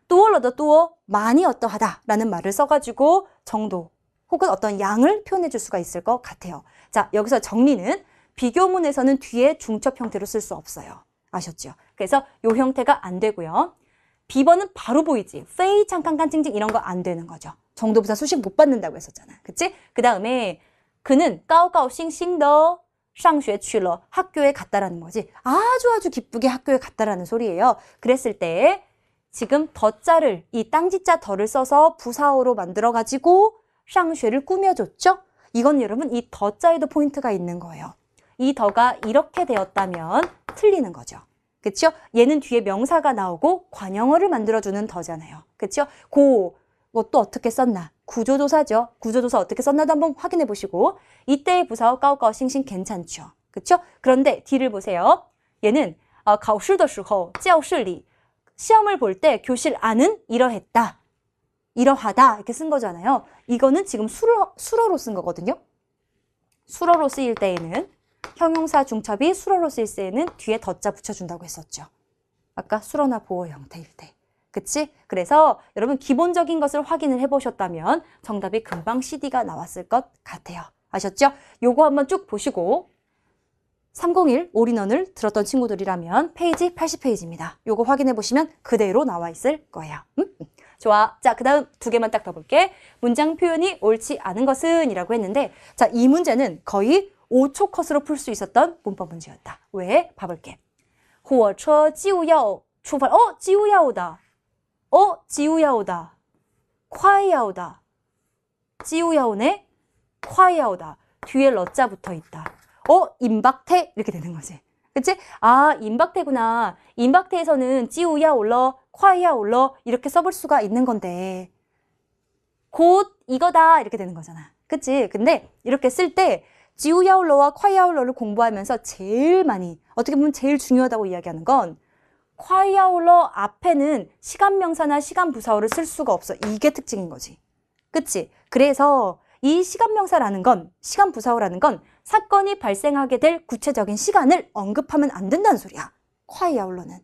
또어러더 또어, 많이 어떠하다 라는 말을 써가지고 정도 혹은 어떤 양을 표현해 줄 수가 있을 것 같아요. 자, 여기서 정리는 비교문에서는 뒤에 중첩 형태로 쓸 수 없어요. 아셨죠? 그래서 요 형태가 안 되고요. B번은 바로 보이지. 페이, 잠깐깐, 찡찡 이런 거 안 되는 거죠. 정도부사 수식 못 받는다고 했었잖아. 그치? 그 다음에 그는 까오까오 싱싱더 상学去了 학교에 갔다라는 거지. 아주 기쁘게 학교에 갔다라는 소리예요. 그랬을 때 지금 더자를 이 땅지자 더를 써서 부사어로 만들어가지고 상学를 꾸며줬죠? 이건 여러분 이 더자에도 포인트가 있는 거예요. 이 더가 이렇게 되었다면 틀리는 거죠. 그쵸? 얘는 뒤에 명사가 나오고 관형어를 만들어주는 더잖아요. 그쵸? 그것도 어떻게 썼나? 구조조사죠. 구조조사 어떻게 썼나도 한번 확인해 보시고 이때의 부사어 까오까오 싱싱 괜찮죠. 그쵸? 그런데 D를 보세요. 얘는 考试的时候教室里 시험을 볼 때 교실 안은 이러했다. 이러하다 이렇게 쓴 거잖아요. 이거는 지금 수러로 쓴 거거든요. 수러로 쓰일 때에는 형용사 중첩이 수러로 쓰일 때에는 뒤에 덧자 붙여준다고 했었죠. 아까 수러나 보어 형태일 때. 그치? 그래서 여러분 기본적인 것을 확인을 해보셨다면 정답이 금방 CD가 나왔을 것 같아요. 아셨죠? 요거 한번 쭉 보시고 301 올인원을 들었던 친구들이라면 페이지 80페이지입니다. 요거 확인해 보시면 그대로 나와 있을 거예요. 좋아. 자, 그 다음 두 개만 딱 더 볼게. 문장 표현이 옳지 않은 것은 이라고 했는데 자, 이 문제는 거의 5초 컷으로 풀 수 있었던 문법 문제였다. 왜? 봐볼게. 火车就要出发. 지우야 오다. 지우야 오다. 快要오다. 지우야 오네. 快要오다. 뒤에 러자 붙어 있다. 임박태 이렇게 되는 거지. 그치? 아, 임박태구나. 임박태에서는 지우야 올러, 콰이야 올러 이렇게 써볼 수가 있는 건데 곧 이거다 이렇게 되는 거잖아. 그치? 근데 이렇게 쓸 때 지우야올러와 콰이야올러를 공부하면서 제일 많이 어떻게 보면 제일 중요하다고 이야기하는 건 콰이아울러 앞에는 시간 명사나 시간 부사어를 쓸 수가 없어. 이게 특징인 거지. 그치? 그래서 이 시간 명사라는 건, 시간 부사어라는 건 사건이 발생하게 될 구체적인 시간을 언급하면 안 된다는 소리야. 콰이아울러는.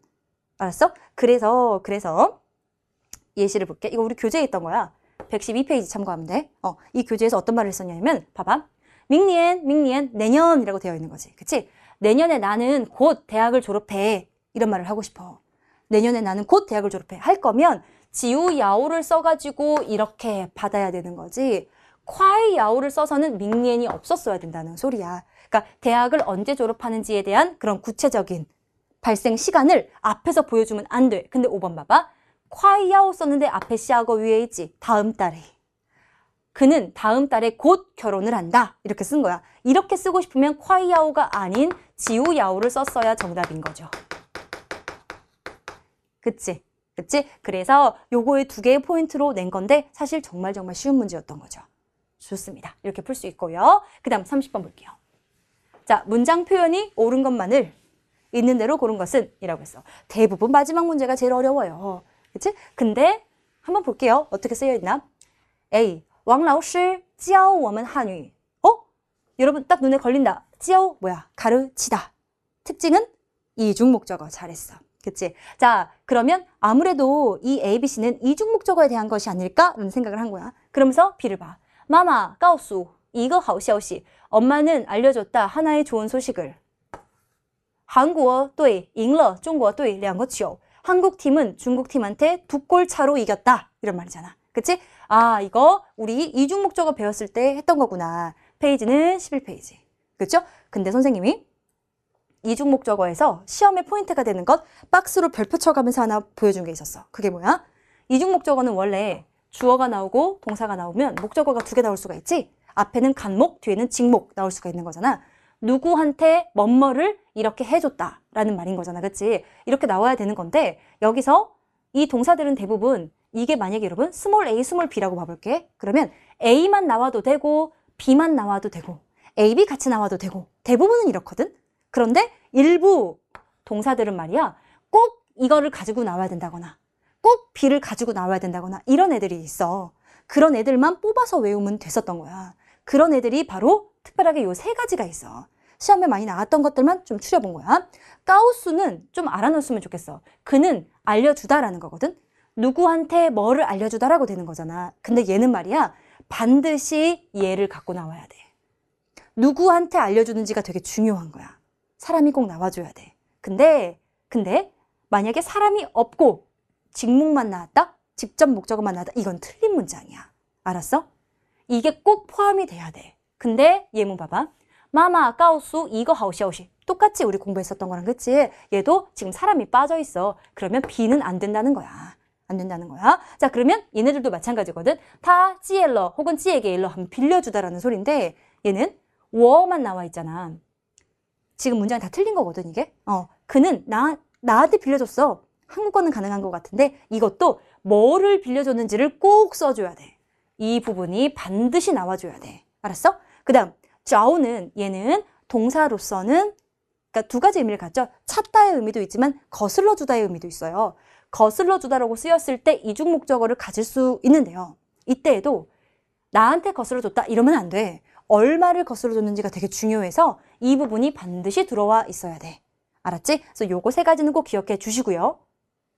알았어? 그래서 예시를 볼게. 이거 우리 교재에 있던 거야. 112페이지 참고하면 돼. 이 교재에서 어떤 말을 썼냐면 봐봐.明年 내년이라고 되어 있는 거지. 그치? 내년에 나는 곧 대학을 졸업해. 이런 말을 하고 싶어. 내년에 나는 곧 대학을 졸업해. 할 거면 지우 야오를 써가지고 이렇게 받아야 되는 거지. 콰이 야오를 써서는明年이 없었어야 된다는 소리야. 그러니까 대학을 언제 졸업하는지에 대한 그런 구체적인 발생 시간을 앞에서 보여주면 안 돼. 근데 5번 봐봐. 콰이 야오 썼는데 앞에 시하고 위에 있지. 다음 달에. 그는 다음 달에 곧 결혼을 한다. 이렇게 쓴 거야. 이렇게 쓰고 싶으면 콰이 야오가 아닌 지우 야오를 썼어야 정답인 거죠. 그치? 그치? 그래서 요거의 두 개의 포인트로 낸 건데 사실 정말 쉬운 문제였던 거죠. 좋습니다. 이렇게 풀 수 있고요. 그 다음 30번 볼게요. 자, 문장 표현이 옳은 것만을 있는 대로 고른 것은 이라고 했어. 대부분 마지막 문제가 제일 어려워요. 그치? 근데 한번 볼게요. 어떻게 쓰여 있나? A. 王老师教我们汉语. 여러분 딱 눈에 걸린다. 教 뭐야? 가르치다. 특징은 이중목적어. 잘했어. 그치? 자, 그러면 아무래도 이 A, B, C는 이중목적어에 대한 것이 아닐까라는 생각을 한 거야. 그러면서 B를 봐. 마마, 告诉 이거 好消息. 엄마는 알려줬다. 하나의 좋은 소식을. 韩国队赢了中国队2个球. 한국 팀은 중국 팀한테 2골 차로 이겼다. 이런 말이잖아. 그치? 아, 이거 우리 이중목적어 배웠을 때 했던 거구나. 페이지는 11페이지. 그렇죠? 근데 선생님이 이중목적어에서 시험의 포인트가 되는 것 박스로 별표 쳐가면서 하나 보여준 게 있었어. 그게 뭐야? 이중목적어는 원래 주어가 나오고 동사가 나오면 목적어가 2개 나올 수가 있지? 앞에는 간목, 뒤에는 직목 나올 수가 있는 거잖아. 누구한테 뭐뭐를 이렇게 해줬다라는 말인 거잖아. 그치? 이렇게 나와야 되는 건데 여기서 이 동사들은 대부분 이게 만약에 여러분 스몰 a, 스몰 b라고 봐볼게. 그러면 a만 나와도 되고 b만 나와도 되고 a, b 같이 나와도 되고 대부분은 이렇거든? 그런데 일부 동사들은 말이야 꼭 이거를 가지고 나와야 된다거나 꼭 b를 가지고 나와야 된다거나 이런 애들이 있어. 그런 애들만 뽑아서 외우면 됐었던 거야. 그런 애들이 바로 특별하게 요 3가지가 있어. 시험에 많이 나왔던 것들만 좀 추려본 거야. 까우수는 좀 알아놓으면 좋겠어. 그는 알려주다라는 거거든. 누구한테 뭐를 알려주다라고 되는 거잖아. 근데 얘는 말이야 반드시 얘를 갖고 나와야 돼. 누구한테 알려주는지가 되게 중요한 거야. 사람이 꼭 나와줘야 돼. 근데 만약에 사람이 없고 직목만 나왔다? 직접 목적어만 나왔다? 이건 틀린 문장이야. 알았어? 이게 꼭 포함이 돼야 돼. 근데 예문 봐봐. 마마, 까우수, 이거 하오시오시. 똑같이 우리 공부했었던 거랑 그치? 얘도 지금 사람이 빠져 있어. 그러면 B는 안 된다는 거야. 안 된다는 거야. 자, 그러면 얘네들도 마찬가지거든. 다 찌엘러 혹은 찌에게일러 하면 빌려주다라는 소리인데 얘는 워만 나와 있잖아. 지금 문장이 다 틀린 거거든 이게. 그는 나한테 빌려줬어. 한국어는 가능한 것 같은데 이것도 뭐를 빌려줬는지를 꼭 써줘야 돼. 이 부분이 반드시 나와줘야 돼. 알았어? 그 다음 좌우는 얘는 동사로서는 그러니까 2가지 의미를 갖죠. 찾다의 의미도 있지만 거슬러 주다의 의미도 있어요. 거슬러 주다라고 쓰였을 때 이중목적어를 가질 수 있는데요. 이때에도 나한테 거슬러 줬다 이러면 안 돼. 얼마를 거슬러 줬는지가 되게 중요해서 이 부분이 반드시 들어와 있어야 돼. 알았지? 그래서 요거 3가지는 꼭 기억해 주시고요.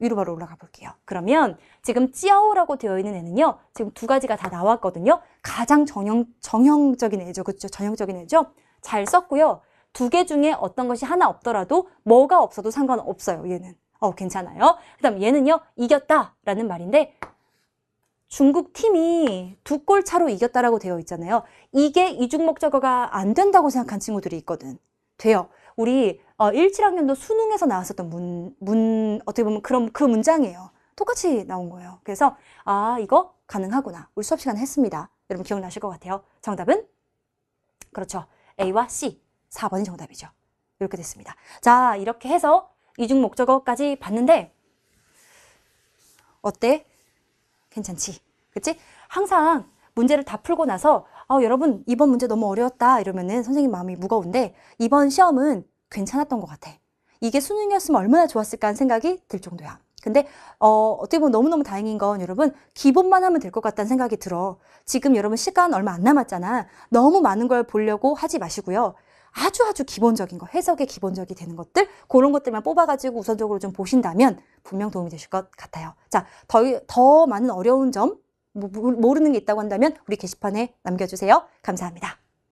위로 바로 올라가 볼게요. 그러면 지금 찌아오라고 되어 있는 애는요. 지금 2가지가 다 나왔거든요. 가장 정형적인 애죠. 그렇죠? 전형적인 애죠. 잘 썼고요. 2개 중에 어떤 것이 하나 없더라도 뭐가 없어도 상관없어요. 얘는. 괜찮아요. 그 다음 얘는요. 이겼다라는 말인데 중국 팀이 2골 차로 이겼다라고 되어 있잖아요. 이게 이중목적어가 안 된다고 생각한 친구들이 있거든. 돼요. 우리 17학년도 수능에서 나왔었던 어떻게 보면 그 문장이에요. 똑같이 나온 거예요. 그래서 이거 가능하구나. 우리 수업 시간에 했습니다. 여러분 기억나실 것 같아요. 정답은 그렇죠. A와 C 4번이 정답이죠. 이렇게 됐습니다. 자, 이렇게 해서 이중목적어까지 봤는데 어때? 괜찮지? 그치? 항상 문제를 다 풀고 나서 여러분 이번 문제 너무 어려웠다 이러면은 선생님 마음이 무거운데 이번 시험은 괜찮았던 것 같아. 이게 수능이었으면 얼마나 좋았을까 하는 생각이 들 정도야. 근데 어떻게 보면 너무너무 다행인 건 여러분 기본만 하면 될 것 같다는 생각이 들어. 지금 여러분 시간 얼마 안 남았잖아. 너무 많은 걸 보려고 하지 마시고요. 아주 기본적인 거, 해석의 기본적이 되는 것들, 그런 것들만 뽑아가지고 우선적으로 좀 보신다면 분명 도움이 되실 것 같아요. 자, 더 많은 어려운 점, 모르는 게 있다고 한다면 우리 게시판에 남겨주세요. 감사합니다.